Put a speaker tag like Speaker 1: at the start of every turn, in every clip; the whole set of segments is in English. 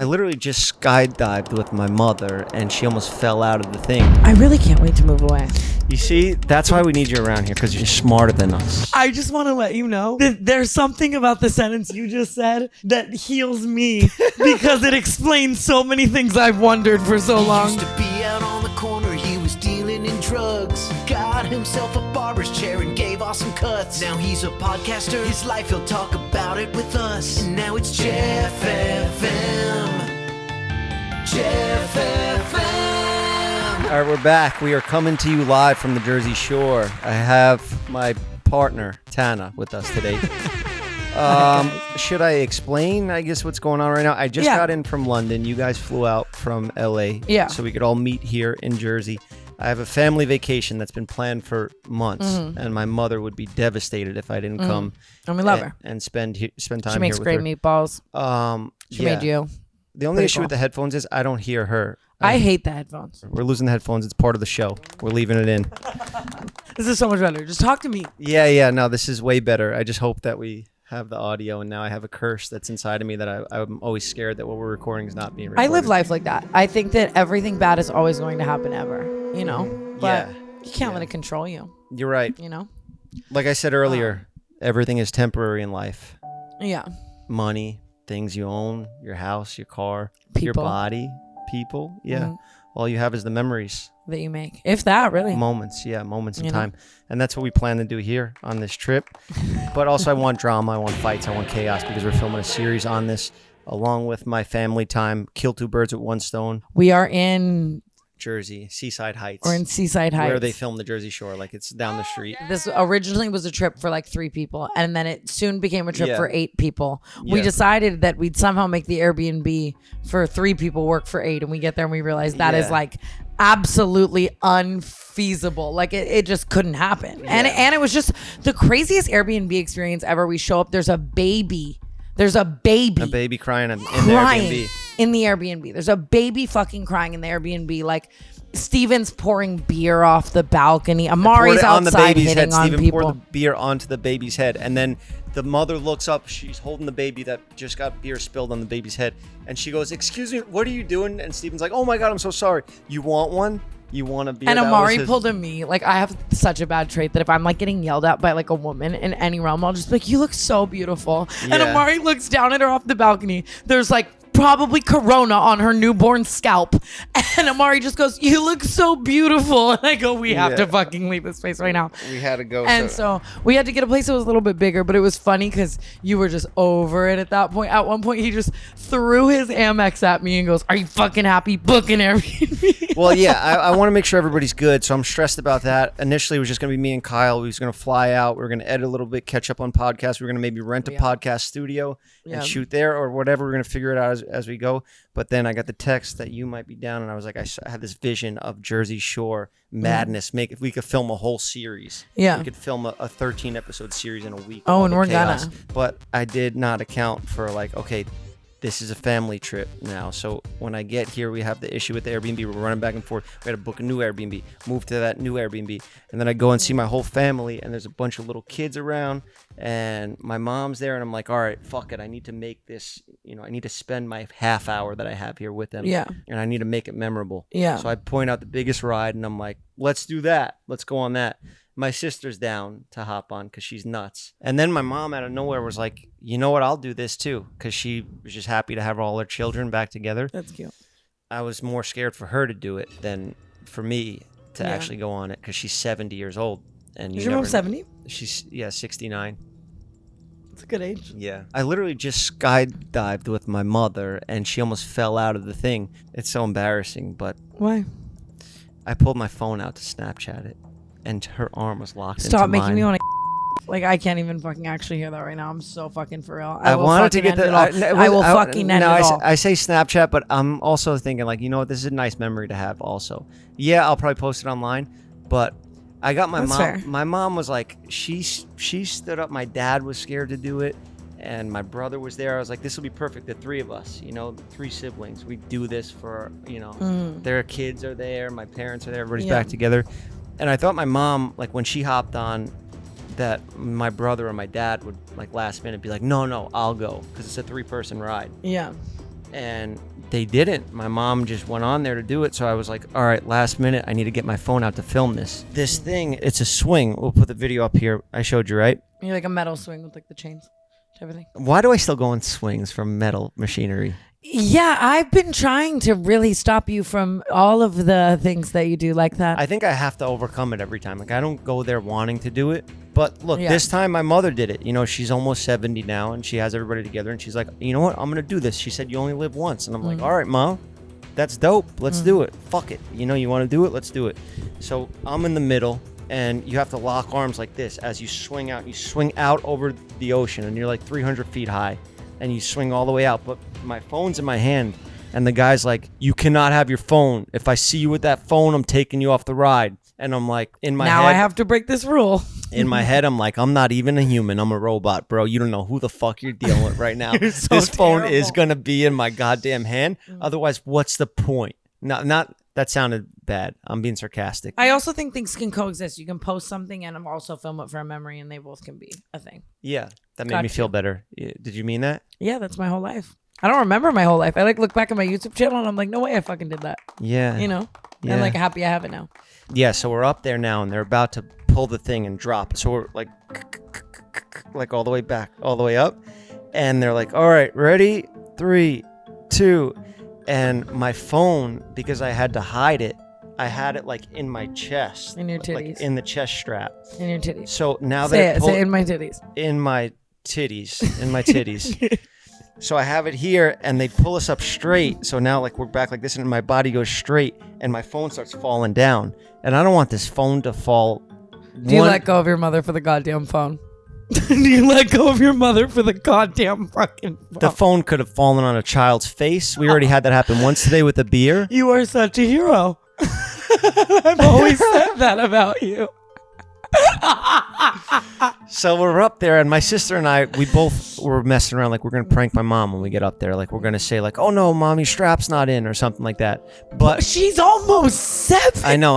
Speaker 1: I literally just skydived with my mother, and she almost fell out of the thing.
Speaker 2: I really can't wait to move away.
Speaker 1: You see, that's why we need you around here, because you're smarter than us.
Speaker 2: I just want to let you know that there's something about the sentence you just said that heals me because it explains so many things I've wondered for so long.
Speaker 3: He used to be out on the corner, he was dealing in drugs. Got himself a barber's chair and gave awesome cuts. Now he's a podcaster, his life, he'll talk about it with us. And now it's Jeff FM. Jeff FM.
Speaker 1: All right, we're back. We are coming to you live from the Jersey Shore. I have my partner, TANA, with us today. Should I explain, I guess, what's going on right now? I just got in from London. You guys flew out from LA so we could all meet here in Jersey. I have a family vacation that's been planned for months, and my mother would be devastated if I didn't come.
Speaker 2: And we love her.
Speaker 1: And spend time here with her.
Speaker 2: She makes great meatballs. She made you.
Speaker 1: The only issue with the headphones is I don't hear her.
Speaker 2: I hate the headphones.
Speaker 1: We're losing the headphones. It's part of the show. We're leaving it in.
Speaker 2: This is so much better. Just talk to me.
Speaker 1: Yeah. No, this is way better. I just hope that we have the audio, and now I have a curse that's inside of me that I'm always scared that what we're recording is not being recorded.
Speaker 2: I live life like that. I think that everything bad is always going to happen ever, you know? But you can't let it control you.
Speaker 1: You're right.
Speaker 2: You know?
Speaker 1: Like I said earlier, everything is temporary in life.
Speaker 2: Yeah.
Speaker 1: Money, things you own, your house, your car,
Speaker 2: People.
Speaker 1: your body, people. Yeah.
Speaker 2: Mm-hmm.
Speaker 1: All you have is the memories.
Speaker 2: That you make. If that, really.
Speaker 1: Moments in time. And that's what we plan to do here on this trip. But also I want drama, I want fights, I want chaos, because we're filming a series on this along with my family time. Kill two birds with one stone.
Speaker 2: We are in
Speaker 1: Jersey, Seaside Heights.
Speaker 2: We're in Seaside Heights.
Speaker 1: Where they film the Jersey Shore, like it's down the street.
Speaker 2: This originally was a trip for like 3 people, and then it soon became a trip
Speaker 1: Yeah.
Speaker 2: for 8 people. We
Speaker 1: Yeah.
Speaker 2: decided that we'd somehow make the Airbnb for 3 people work for 8, and we get there and we realize that is like absolutely unfeasible. Like it just couldn't happen. And it was just the craziest Airbnb experience ever. We show up, there's a baby. A baby
Speaker 1: crying in the Airbnb.
Speaker 2: In the Airbnb. There's a baby fucking crying in the Airbnb. Like Steven's pouring beer off the balcony. Amari's outside hitting on people.
Speaker 1: Poured the beer onto the baby's head, and then the mother looks up. She's holding the baby that just got beer spilled on the baby's head, and she goes, "Excuse me, what are you doing?" And Steven's like, "Oh my God, I'm so sorry. You want one? You want a beer?"
Speaker 2: And Amari pulled a me. Like, I have such a bad trait that if I'm like getting yelled at by like a woman in any realm, I'll just be like, "You look so beautiful." And Amari looks down at her off the balcony. There's like probably corona on her newborn scalp, and Amari just goes, "You look so beautiful." And I go, "We have to fucking leave this place right now."
Speaker 1: We had to go.
Speaker 2: And so we had to get a place that was a little bit bigger, but it was funny because you were just over it at that point. At one point, he just threw his Amex at me and goes, "Are you fucking happy booking Airbnb?"
Speaker 1: Well, yeah, I want to make sure everybody's good, so I'm stressed about that. Initially, it was just going to be me and Kyle. We was going to fly out. We were going to edit a little bit, catch up on podcasts. We were going to maybe rent a podcast studio and shoot there or whatever. We're going to figure it out as we go. But then I got the text that you might be down, and I was like, I had this vision of Jersey Shore madness. If we could film a whole series.
Speaker 2: Yeah.
Speaker 1: We could film a 13-episode series in a week.
Speaker 2: Oh, and we're gonna.
Speaker 1: But I did not account for like, okay, this is a family trip now. So when I get here, we have the issue with the Airbnb. We're running back and forth. We had to book a new Airbnb, move to that new Airbnb. And then I go and see my whole family, and there's a bunch of little kids around, and my mom's there. And I'm like, all right, fuck it. I need to make this, I need to spend my half hour that I have here with them.
Speaker 2: Yeah.
Speaker 1: And I need to make it memorable.
Speaker 2: Yeah.
Speaker 1: So I point out the biggest ride, and I'm like, let's do that. Let's go on that. My sister's down to hop on because she's nuts. And then my mom out of nowhere was like, you know what, I'll do this too, because she was just happy to have all her children back together.
Speaker 2: That's cute.
Speaker 1: I was more scared for her to do it than for me to actually go on it, because she's 70 years old. And
Speaker 2: Is your mom 70?
Speaker 1: She's 69.
Speaker 2: That's a good age.
Speaker 1: Yeah. I literally just skydived with my mother, and she almost fell out of the thing. It's so embarrassing, but
Speaker 2: Why?
Speaker 1: I pulled my phone out to Snapchat it, and her arm was locked into mine.
Speaker 2: Stop making me want to. Like, I can't even fucking actually hear that right now. I'm so fucking for real.
Speaker 1: I wanted to get that.
Speaker 2: I will fucking end it all.
Speaker 1: I say Snapchat, but I'm also thinking, like, you know what? This is a nice memory to have also. Yeah, I'll probably post it online, but I got my
Speaker 2: That's
Speaker 1: mom.
Speaker 2: fair.
Speaker 1: My mom was like, she stood up. My dad was scared to do it, and my brother was there. I was like, this will be perfect. The 3 of us, 3 siblings. We do this for, their kids are there. My parents are there. Everybody's back together. And I thought my mom, like, when she hopped on, that my brother or my dad would, like, last minute be like, no, I'll go, because it's a 3-person ride.
Speaker 2: Yeah.
Speaker 1: And they didn't. My mom just went on there to do it. So I was like, all right, last minute, I need to get my phone out to film this. This thing, it's a swing. We'll put the video up here. I showed you, right?
Speaker 2: You're like a metal swing with like the chains, everything.
Speaker 1: Why do I still go on swings from metal machinery?
Speaker 2: Yeah, I've been trying to really stop you from all of the things that you do like that.
Speaker 1: I think I have to overcome it every time. Like, I don't go there wanting to do it. But look, this time my mother did it. You know, she's almost 70 now, and she has everybody together, and she's like, you know what? I'm going to do this. She said, you only live once. And I'm like, all right, Mom, that's dope. Let's do it. Fuck it. You know, you want to do it? Let's do it. So I'm in the middle, and you have to lock arms like this as you swing out. You swing out over the ocean, and you're like 300 feet high, and you swing all the way out. But my phone's in my hand, and the guy's like, you cannot have your phone. If I see you with that phone, I'm taking you off the ride. And I'm like, in my head.
Speaker 2: Now I have to break this rule.
Speaker 1: In my head, I'm like, I'm not even a human. I'm a robot, bro. You don't know who the fuck you're dealing with right now.
Speaker 2: So
Speaker 1: this phone
Speaker 2: terrible.
Speaker 1: is going to be in my goddamn hand. Otherwise, what's the point? Not that sounded bad. I'm being sarcastic.
Speaker 2: I also think things can coexist. You can post something and also film it for a memory, and they both can be a thing.
Speaker 1: Yeah, that made me feel better. Did you mean that?
Speaker 2: Yeah, that's my whole life. I don't remember my whole life. I like look back at my YouTube channel and I'm like, no way I fucking did that.
Speaker 1: Yeah.
Speaker 2: You know?
Speaker 1: Yeah.
Speaker 2: And like happy I have it now.
Speaker 1: Yeah, so we're up there now, and they're about to pull the thing and drop. So we're like all the way back, all the way up. And they're like, all right, ready? 3, 2. And my phone, because I had to hide it, I had it like in my chest.
Speaker 2: In your titties.
Speaker 1: Like in the chest strap.
Speaker 2: In your titties.
Speaker 1: So now
Speaker 2: say
Speaker 1: that
Speaker 2: say in my titties.
Speaker 1: In my titties. In my titties. So I have it here, and they pull us up straight. So now, like, we're back like this, and my body goes straight, and my phone starts falling down. And I don't want this phone to fall.
Speaker 2: Do you let go of your mother for the goddamn phone? Do you let go of your mother for the goddamn fucking phone?
Speaker 1: The phone could have fallen on a child's face. We already had that happen once today with a beer.
Speaker 2: You are such a hero. I've always said that about you.
Speaker 1: So we're up there, and my sister and I, we both were messing around like we're gonna prank my mom when we get up there. Like we're gonna say like, "Oh no, mommy, strap's not in" or something like that. But
Speaker 2: she's almost 7.
Speaker 1: I know.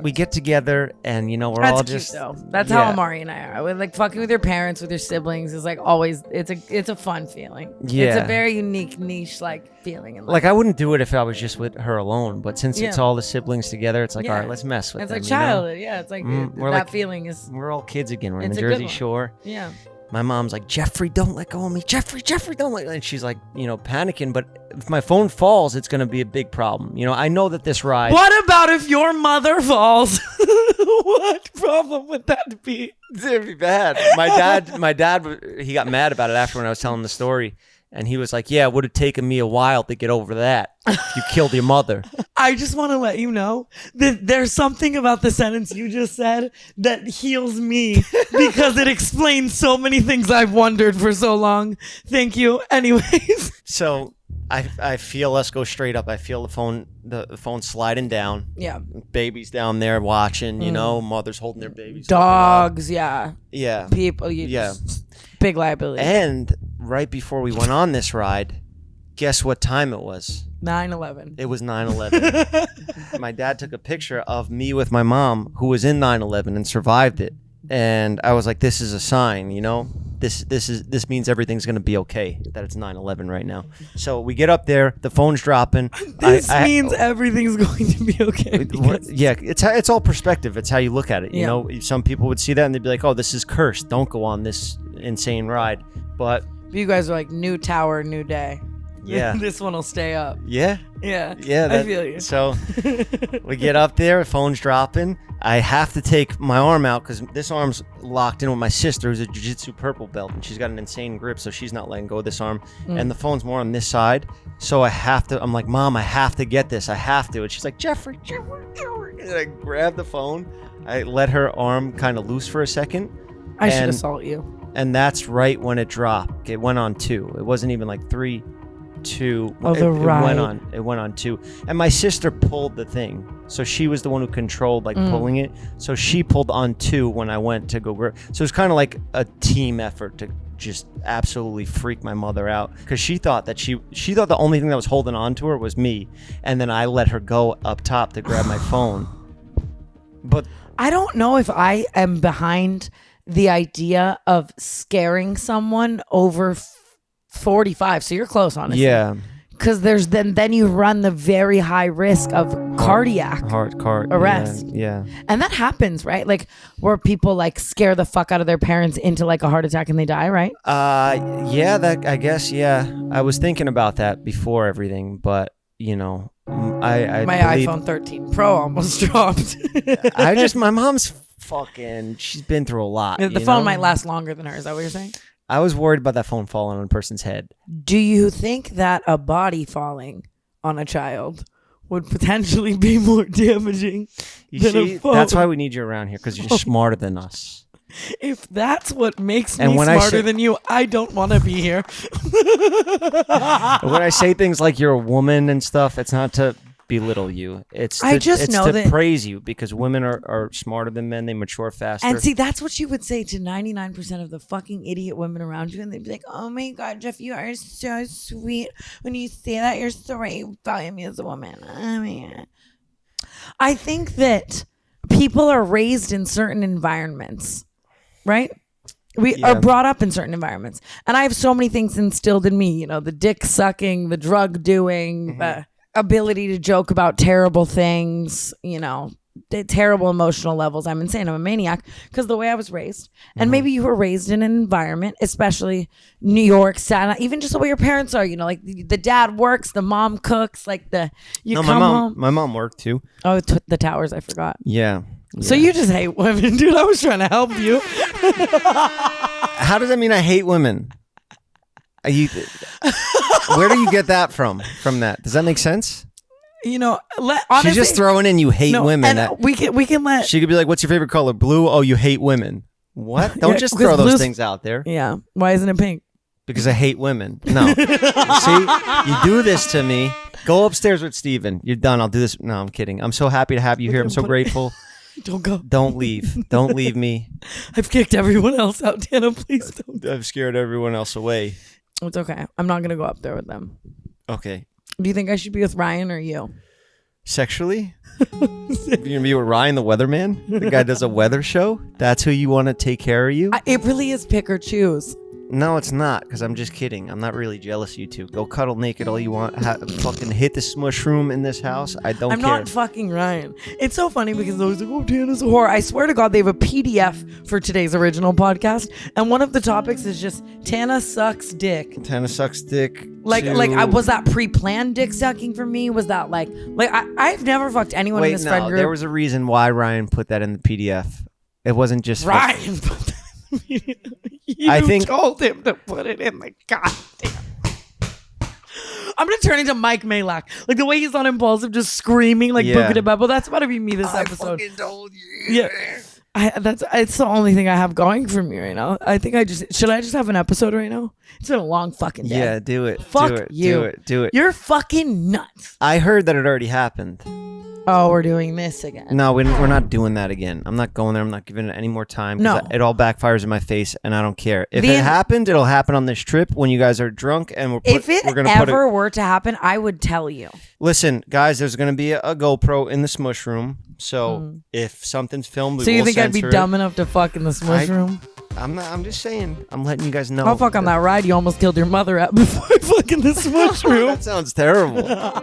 Speaker 1: We get together, and you know we're
Speaker 2: That's
Speaker 1: all
Speaker 2: cute,
Speaker 1: just.
Speaker 2: though. That's how Amari and I are. We're like fucking with your parents, with your siblings is like always. It's a fun feeling.
Speaker 1: Yeah.
Speaker 2: It's a very unique niche like feeling in life.
Speaker 1: Like I wouldn't do it if I was just with her alone, but since it's all the siblings together, it's like, all right, let's mess with
Speaker 2: it's
Speaker 1: them.
Speaker 2: like
Speaker 1: you know?
Speaker 2: childhood. Yeah, it's like
Speaker 1: we're
Speaker 2: that
Speaker 1: like,
Speaker 2: feeling is.
Speaker 1: We're all kids again. We're in
Speaker 2: It's
Speaker 1: the
Speaker 2: a good
Speaker 1: Jersey
Speaker 2: one.
Speaker 1: Shore.
Speaker 2: Yeah.
Speaker 1: My mom's like, Jeffrey, don't let go of me. Jeffrey, don't let. And she's like, you know, panicking. But if my phone falls, it's gonna be a big problem. You know, I know that this ride.
Speaker 2: What about if your mother falls? What problem would that be?
Speaker 1: It'd be bad. My dad, he got mad about it after when I was telling the story. And he was like, yeah, it would have taken me a while to get over that. You killed your mother.
Speaker 2: I just want to let you know that there's something about the sentence you just said that heals me because it explains so many things I've wondered for so long. Thank you. Anyways.
Speaker 1: So I feel us go straight up. I feel the phone sliding down.
Speaker 2: Yeah.
Speaker 1: Babies down there watching, you know, mothers holding their babies.
Speaker 2: Dogs, yeah.
Speaker 1: Yeah.
Speaker 2: People, big liability.
Speaker 1: And right before we went on this ride, guess what time it was?
Speaker 2: 9/11.
Speaker 1: It was 9/11. My dad took a picture of me with my mom who was in 9/11 and survived it. And I was like, this is a sign, you know? This means everything's going to be okay, that it's 9/11 right now. So we get up there, the phone's dropping.
Speaker 2: This means everything's going to be okay.
Speaker 1: Yeah, it's all perspective. It's how you look at it. You know, some people would see that and they'd be like, oh, this is cursed. Don't go on this insane ride. But
Speaker 2: you guys are like, new tower, new day.
Speaker 1: Yeah.
Speaker 2: This one will stay up.
Speaker 1: Yeah.
Speaker 2: Yeah.
Speaker 1: I
Speaker 2: feel you.
Speaker 1: So we get up there, phone's dropping. I have to take my arm out because this arm's locked in with my sister, who's a jiu-jitsu purple belt, and she's got an insane grip, so she's not letting go of this arm. And the phone's more on this side, so I'm like, Mom, I have to get this. I have to. And she's like, Jeffrey. And I grab the phone. I let her arm kind of loose for a second.
Speaker 2: I should assault you.
Speaker 1: And that's right when it dropped. It went on 2. It wasn't even like 3, 2.
Speaker 2: Oh, the ride.
Speaker 1: It went on 2. And my sister pulled the thing. So she was the one who controlled pulling it. So she pulled on 2 when I went to go grab. So it was kind of like a team effort to just absolutely freak my mother out, because she thought that she thought the only thing that was holding on to her was me, and then I let her go up top to grab my phone. But
Speaker 2: I don't know if I am behind the idea of scaring someone over 45. So you're close, honestly.
Speaker 1: Yeah.
Speaker 2: Because there's then you run the very high risk of cardiac arrest.
Speaker 1: Yeah.
Speaker 2: And that happens, right? Like where people like scare the fuck out of their parents into like a heart attack and they die, right?
Speaker 1: Yeah, that I guess, yeah. I was thinking about that before everything, but you know, I
Speaker 2: my iPhone 13 Pro almost dropped.
Speaker 1: my mom's she's been through a lot.
Speaker 2: The phone might last longer than her. Is that what you're saying?
Speaker 1: I was worried about that phone falling on a person's head.
Speaker 2: Do you think that a body falling on a child would potentially be more damaging than a phone?
Speaker 1: That's why we need you around here, because you're smarter than us.
Speaker 2: If that's what makes me smarter than you, I don't want to be here.
Speaker 1: When I say things like you're a woman and stuff, it's not to belittle you. It's to praise you, because women are smarter than men. They mature faster.
Speaker 2: And see, that's what you would say to 99% of the fucking idiot women around you, and they'd be like, "Oh my God, Jeff, you are so sweet. When you say that, you're so right. You value me as a woman." I mean, I think that people are raised in certain environments, right? We are brought up in certain environments, and I have so many things instilled in me. You know, the dick sucking, the drug doing, the ability to joke about terrible things, you know, the terrible emotional levels. I'm insane. I'm a maniac because the way I was raised. And maybe you were raised in an environment, especially New York, even just the way your parents are, you know, like the dad works, the mom cooks, like come home.
Speaker 1: My mom worked too.
Speaker 2: Oh, the towers, I forgot.
Speaker 1: Yeah.
Speaker 2: So you just hate women, dude. I was trying to help you.
Speaker 1: How does that mean I hate women? Where do you get that from that? Does that make sense?
Speaker 2: You know, honestly,
Speaker 1: she's just throwing in you hate women.
Speaker 2: And we can let.
Speaker 1: She could be like, "What's your favorite color? Blue? Oh, you hate women. What? Don't just throw those things out there."
Speaker 2: Yeah. Why isn't it pink?
Speaker 1: Because I hate women. No. See, you do this to me. Go upstairs with Steven. You're done. I'll do this. No, I'm kidding. I'm so happy to have you here. I'm so grateful.
Speaker 2: Don't go.
Speaker 1: Don't leave. Don't leave me.
Speaker 2: I've kicked everyone else out, Tana. Please don't.
Speaker 1: I've scared everyone else away.
Speaker 2: It's okay. I'm not going to go up there with them.
Speaker 1: Okay.
Speaker 2: Do you think I should be with Ryan or you?
Speaker 1: Sexually? You're going to be with Ryan the weatherman? The guy does a weather show? That's who you want to take care of you?
Speaker 2: It really is pick or choose.
Speaker 1: No, it's not, because I'm just kidding. I'm not really jealous of you two. Go cuddle naked all you want. Fucking hit the smush room in this house. I don't care.
Speaker 2: I'm not fucking Ryan. It's so funny because I was like, "Oh, Tana's a whore." I swear to God, they have a PDF for today's original podcast, and one of the topics is just Tana sucks dick.
Speaker 1: Tana sucks dick.
Speaker 2: Was that pre-planned dick sucking for me? Was that I've never fucked anyone in this friend group.
Speaker 1: There was a reason why Ryan put that in the PDF. It wasn't just
Speaker 2: Ryan put that in the PDF. You told him to put it in the goddamn. I'm gonna turn into Mike Malak, like the way he's on Impulsive, just screaming like Book of Bebo. That's about to be me this episode.
Speaker 1: I fucking told you.
Speaker 2: Yeah, it's the only thing I have going for me right now. I think should I just have an episode right now? It's been a long fucking day.
Speaker 1: Yeah, do it.
Speaker 2: Fuck you.
Speaker 1: Do it.
Speaker 2: You're fucking nuts.
Speaker 1: I heard that it already happened.
Speaker 2: Oh, we're doing this again.
Speaker 1: No, we're not doing that again. I'm not going there. I'm not giving it any more time.
Speaker 2: No.
Speaker 1: It all backfires in my face, and I don't care. If it happened, it'll happen on this trip when you guys are drunk, and
Speaker 2: if it ever were to happen, I would tell you.
Speaker 1: Listen, guys, there's going to be a GoPro in the smush room, so if something's filmed,
Speaker 2: so you think I'd be dumb enough to fuck in the smush room?
Speaker 1: I'm just saying. I'm letting you guys know.
Speaker 2: I'll fuck on that ride you almost killed your mother at before I fuck in the smush room.
Speaker 1: That sounds terrible. All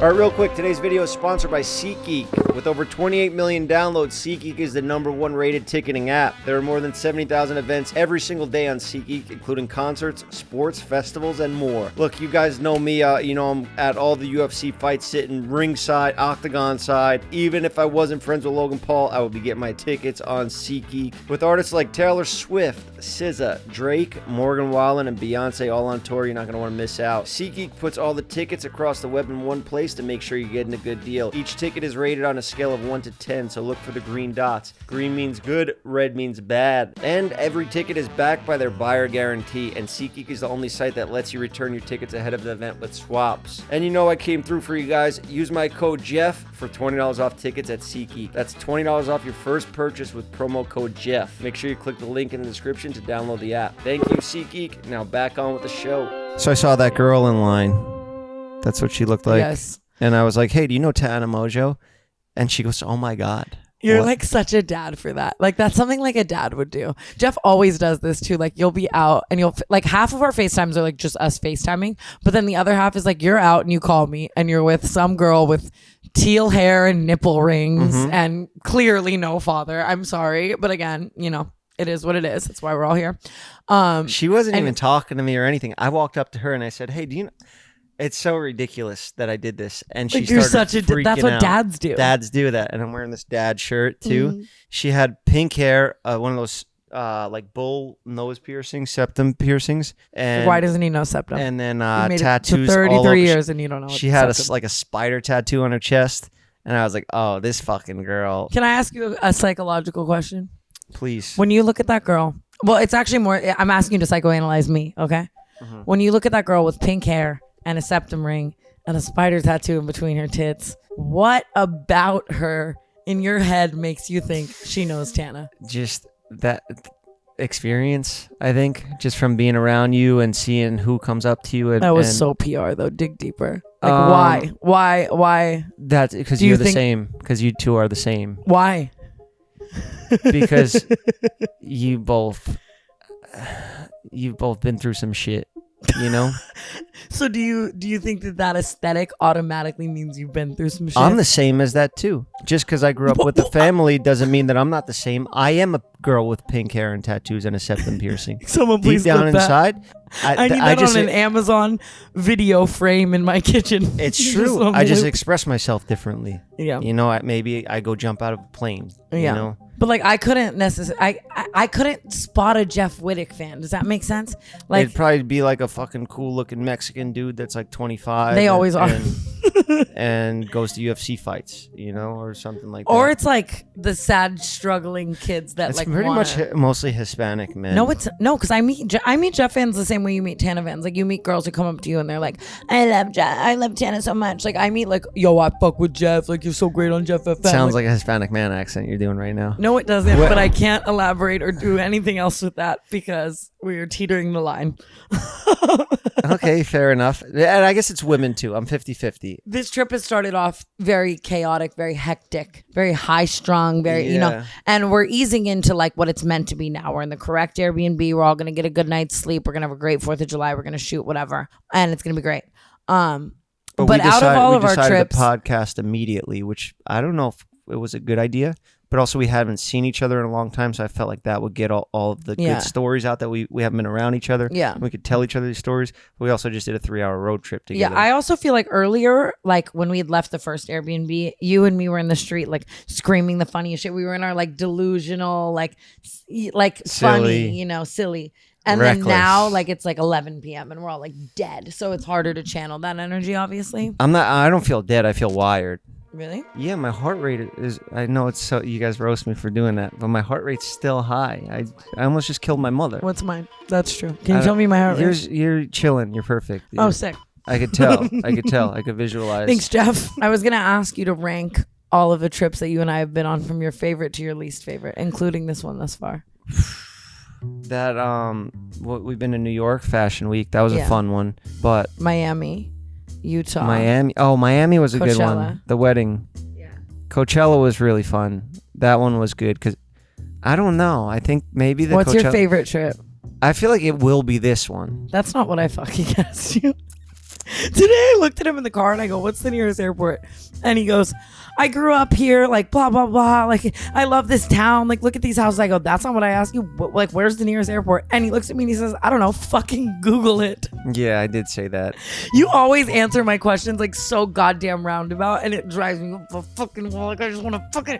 Speaker 1: right, real quick. Today's video is sponsored by SeatGeek. With over 28 million downloads, SeatGeek is the #1 rated ticketing app. There are more than 70,000 events every single day on SeatGeek, including concerts, sports, festivals, and more. Look, you guys know me. I'm at all the UFC fights, sitting ringside, octagon side. Even if I wasn't friends with Logan Paul, I would be getting my tickets on SeatGeek. With artists like Taylor Swift, SZA, Drake, Morgan Wallen, and Beyonce all on tour, you're not going to want to miss out. SeatGeek puts all the tickets across the web in one place to make sure you're getting a good deal. Each ticket is rated on a scale of 1 to 10, so look for the green dots. Green means good, red means bad. And every ticket is backed by their buyer guarantee, and SeatGeek is the only site that lets you return your tickets ahead of the event with swaps. And you know I came through for you guys. Use my code Jeff for $20 off tickets at SeatGeek. That's $20 off your first purchase with promo code Jeff. Make sure you click the link in the description to download the app. Thank you, SeatGeek. Now back on with the show. So I saw that girl in line. That's what she looked like.
Speaker 2: Yes.
Speaker 1: And I was like, "Hey, do you know Tana Mojo?" And she goes, "Oh my God."
Speaker 2: You're
Speaker 1: What?
Speaker 2: like such a dad for that. Like that's something like a dad would do. Jeff always does this too. Like you'll be out and you'll like half of our FaceTimes are like just us FaceTiming, but then the other half is like you're out and you call me and you're with some girl with teal hair and nipple rings and clearly no father. I'm sorry, but again, you know, it is what it is. That's why we're all here.
Speaker 1: She wasn't even talking to me or anything. I walked up to her and I said, "Hey, do you know?" It's so ridiculous that I did this, and she
Speaker 2: like you're
Speaker 1: started
Speaker 2: such a
Speaker 1: freaking
Speaker 2: that's what
Speaker 1: out.
Speaker 2: dads do.
Speaker 1: Dads do that, and I'm wearing this dad shirt too. She had pink hair, one of those like bull nose piercings, septum piercings, and
Speaker 2: Why doesn't he know septum?
Speaker 1: and then
Speaker 2: He made it
Speaker 1: tattoos.
Speaker 2: to
Speaker 1: all
Speaker 2: 33
Speaker 1: over.
Speaker 2: years and you don't know.
Speaker 1: She
Speaker 2: what
Speaker 1: had
Speaker 2: septum.
Speaker 1: like a spider tattoo on her chest, and I was like, "Oh, this fucking girl."
Speaker 2: Can I ask you a psychological question?
Speaker 1: Please.
Speaker 2: When you look at that girl, well, it's actually more. I'm asking you to psychoanalyze me, okay? When you look at that girl with pink hair and a septum ring and a spider tattoo in between her tits, what about her in your head makes you think she knows Tana?
Speaker 1: Just that experience, I think, just from being around you and seeing who comes up to you. And,
Speaker 2: That was
Speaker 1: and
Speaker 2: so PR though. Dig deeper. Like why?
Speaker 1: That's because
Speaker 2: Do you
Speaker 1: you're the
Speaker 2: think-
Speaker 1: same. Because you two are the same.
Speaker 2: Why?
Speaker 1: Because you've both been through some shit, you know.
Speaker 2: So do you think that aesthetic automatically means you've been through some shit?
Speaker 1: I'm the same as that too. Just because I grew up with a family doesn't mean that I'm not the same. I am a girl with pink hair and tattoos and a septum piercing.
Speaker 2: Someone
Speaker 1: Deep
Speaker 2: please
Speaker 1: down
Speaker 2: clip that.
Speaker 1: inside,
Speaker 2: I need that on an Amazon video frame in my kitchen.
Speaker 1: It's
Speaker 2: Just
Speaker 1: true.
Speaker 2: on
Speaker 1: I just
Speaker 2: loop.
Speaker 1: express myself differently.
Speaker 2: Yeah.
Speaker 1: You know, maybe I go jump out of a plane. You
Speaker 2: Yeah.
Speaker 1: know?
Speaker 2: But like I couldn't necessarily I couldn't spot a Jeff Wittick fan. Does that make sense? Like
Speaker 1: It'd probably be like a fucking cool looking Mexican dude that's like 25.
Speaker 2: They always are.
Speaker 1: And goes to UFC fights, you know, or something like that.
Speaker 2: or it's like the sad struggling kids that
Speaker 1: it's
Speaker 2: like
Speaker 1: pretty
Speaker 2: wanna...
Speaker 1: much mostly Hispanic men.
Speaker 2: No, it's no, because I meet Jeff fans the same way you meet Tana fans. Like you meet girls who come up to you and they're like, "I love Tana so much." Like I meet like, "Yo, I fuck with Jeff. Like you're so great on Jeff FM."
Speaker 1: Sounds like a Hispanic man accent you're doing right now.
Speaker 2: No, it doesn't.
Speaker 1: What-
Speaker 2: But I can't elaborate or do anything else with that because we are teetering the line.
Speaker 1: Okay, fair enough. And I guess it's women too. I'm 50-50.
Speaker 2: This trip has started off very chaotic, very hectic, very high strung, very, you know,
Speaker 1: Yeah.
Speaker 2: and we're easing into like what it's meant to be now. We're in the correct Airbnb. We're all going to get a good night's sleep. We're going to have a great 4th of July. We're going to shoot whatever. And it's going to be great. But out of all of our trips,
Speaker 1: to podcast immediately, which I don't know if it was a good idea, but also we haven't seen each other in a long time, so I felt like that would get all of the
Speaker 2: Yeah.
Speaker 1: good stories out that we haven't been around each other.
Speaker 2: Yeah.
Speaker 1: We could tell each other these stories. But we also just did a 3-hour road trip
Speaker 2: yeah,
Speaker 1: together.
Speaker 2: I also feel like earlier, like when we had left the first Airbnb, you and me were in the street, like screaming the funniest shit. We were in our like delusional, like funny,
Speaker 1: Silly.
Speaker 2: you know, silly. And
Speaker 1: Reckless.
Speaker 2: then now, like it's like 11 p.m. and we're all like dead, so it's harder to channel that energy. Obviously,
Speaker 1: I don't feel dead. I feel wired.
Speaker 2: really.
Speaker 1: Yeah, my heart rate is. I know it's so. You guys roast me for doing that, but my heart rate's still high. I almost just killed my mother.
Speaker 2: What's mine? That's true. Can you tell me my heart rate?
Speaker 1: You're chilling. You're perfect.
Speaker 2: Oh, sick.
Speaker 1: I could tell. I could tell. I could visualize.
Speaker 2: Thanks, Jeff. I was gonna ask you to rank all of the trips that you and I have been on from your favorite to your least favorite, including this one thus far.
Speaker 1: That we've been to New York Fashion Week. That was
Speaker 2: Yeah.
Speaker 1: a fun one. But
Speaker 2: Miami, Utah,
Speaker 1: Miami. Oh, Miami was a good
Speaker 2: Coachella.
Speaker 1: one. The wedding.
Speaker 2: Yeah.
Speaker 1: Coachella was really fun. That one was good because I don't know. I think maybe the
Speaker 2: What's
Speaker 1: Coachella,
Speaker 2: your favorite trip?
Speaker 1: I feel like it will be this one.
Speaker 2: That's not what I fucking asked you. Today I looked at him in the car and I go, "What's the nearest airport?" And he goes, "I grew up here, like blah blah blah. Like I love this town. Like look at these houses." I go, "That's not what I asked you. Like where's the nearest airport?" And he looks at me and he says, "I don't know. Fucking Google it."
Speaker 1: Yeah, I did say that.
Speaker 2: You always answer my questions like so goddamn roundabout, and it drives me up the fucking wall. Like I just want to fucking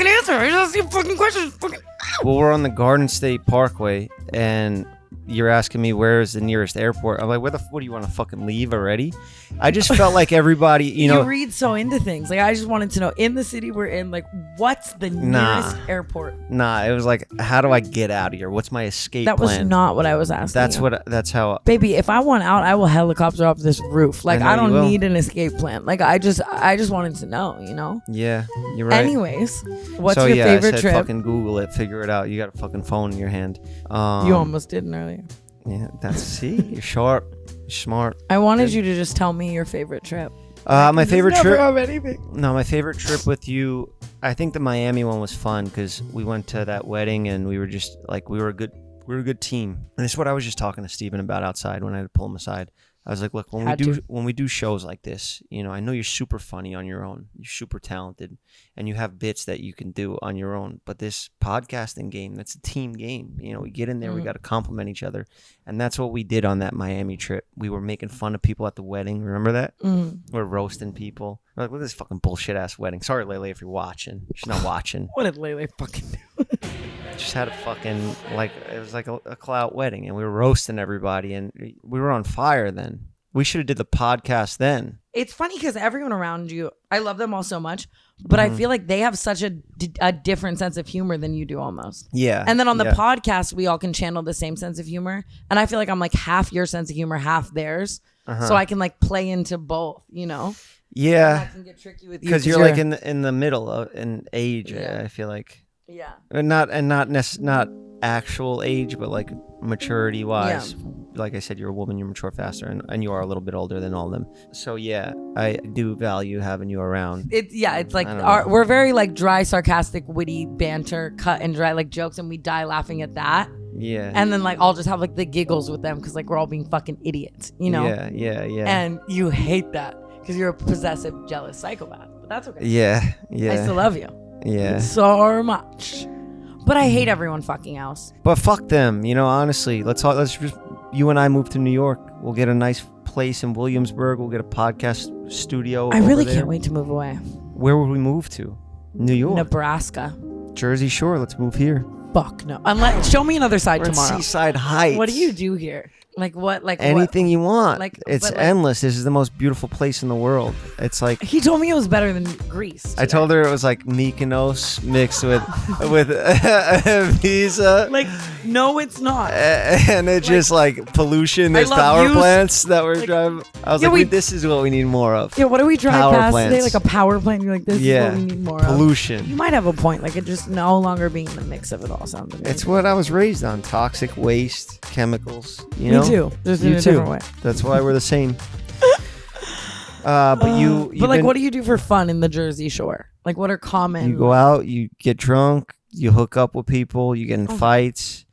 Speaker 2: answer. I just ask you fucking questions. Fucking.
Speaker 1: Well, we're on the Garden State Parkway, and you're asking me where is the nearest airport. I'm like, what do you want to fucking leave already? I just felt like everybody, you know.
Speaker 2: You read so into things. Like I just wanted to know in the city we're in, like what's the nearest airport?
Speaker 1: Nah, it was like, how do I get out of here? What's my escape
Speaker 2: That was
Speaker 1: plan?
Speaker 2: not what I was asking.
Speaker 1: That's how.
Speaker 2: Baby, if I want out, I will helicopter off this roof. Like
Speaker 1: know
Speaker 2: I
Speaker 1: you
Speaker 2: don't
Speaker 1: will.
Speaker 2: need an escape plan. Like I just wanted to know, you know.
Speaker 1: Yeah, you're right.
Speaker 2: Anyways, what's
Speaker 1: so,
Speaker 2: your
Speaker 1: yeah,
Speaker 2: favorite
Speaker 1: I said
Speaker 2: trip?
Speaker 1: fucking Google it, figure it out. You got a fucking phone in your hand.
Speaker 2: You almost didn't earlier.
Speaker 1: Yeah, see, you're sharp, you're smart.
Speaker 2: I wanted you to just tell me your favorite trip.
Speaker 1: My favorite
Speaker 2: never
Speaker 1: trip.
Speaker 2: have anything.
Speaker 1: No, my favorite trip with you. I think the Miami one was fun because we went to that wedding and we were just like we were a good team. And it's what I was just talking to Steven about outside when I had to pull him aside. I was like, look, when we do shows like this, you know, I know you're super funny on your own. You're super talented and you have bits that you can do on your own. But this podcasting game, that's a team game. You know, we get in there, we got to compliment each other. And that's what we did on that Miami trip. We were making fun of people at the wedding. Remember that? We're roasting people. We're like, look at this fucking bullshit ass wedding. Sorry, Lele, if you're watching. She's not watching.
Speaker 2: What did Lele fucking do?
Speaker 1: Just had a fucking, like, it was like a clout wedding and we were roasting everybody and we were on fire then. We should have did the podcast then.
Speaker 2: It's funny because everyone around you, I love them all so much, but I feel like they have such a different sense of humor than you do almost.
Speaker 1: Yeah.
Speaker 2: And then on the podcast, we all can channel the same sense of humor. And I feel like I'm like half your sense of humor, half theirs. So I can like play into both, you know?
Speaker 1: Yeah.
Speaker 2: I can get tricky with you.
Speaker 1: Because you're like in the middle of in age,
Speaker 2: Yeah.
Speaker 1: I feel like.
Speaker 2: Yeah.
Speaker 1: Not actual age, but like maturity wise. Yeah. Like I said, you're a woman, you mature faster, and you are a little bit older than all of them. So yeah, I do value having you around.
Speaker 2: It's like we're very like dry, sarcastic, witty banter, cut and dry like jokes, and we die laughing at that.
Speaker 1: Yeah.
Speaker 2: And then like I'll just have like the giggles with them because like we're all being fucking idiots, you know?
Speaker 1: Yeah.
Speaker 2: And you hate that because you're a possessive, jealous psychopath. But that's okay.
Speaker 1: Yeah.
Speaker 2: I still love you.
Speaker 1: Yeah.
Speaker 2: So much. But I hate everyone fucking else.
Speaker 1: But fuck them, you know, honestly. Let's just you and I move to New York. We'll get a nice place in Williamsburg. We'll get a podcast studio.
Speaker 2: I really can't wait to move away.
Speaker 1: Where would we move to? New York.
Speaker 2: Nebraska.
Speaker 1: Jersey Shore. Let's move here.
Speaker 2: Fuck no. Show me another side tomorrow.
Speaker 1: Seaside Heights.
Speaker 2: What do you do here? Like what? Like
Speaker 1: anything
Speaker 2: what?
Speaker 1: you want.
Speaker 2: Like
Speaker 1: it's endless. This is the most beautiful place in the world. It's like
Speaker 2: he told me it was better than Greece today.
Speaker 1: I told her it was like Mykonos mixed with Visa.
Speaker 2: Like no, it's not.
Speaker 1: And it's just like pollution. There's power plants that we're driving. I was like, this is what we need more of.
Speaker 2: Yeah, what do we drive past
Speaker 1: plants.
Speaker 2: today? Like a power plant. You're like, this is what we need more of.
Speaker 1: Pollution.
Speaker 2: You might have a point. Like it just no longer being in the mix of it all sounds amazing.
Speaker 1: It's what I was raised on. Toxic waste, chemicals. You know?
Speaker 2: Me too. Just in a different way.
Speaker 1: That's why we're the same. But
Speaker 2: what do you do for fun in the Jersey Shore? Like what are common?
Speaker 1: You go out, you get drunk, you hook up with people, you get in fights,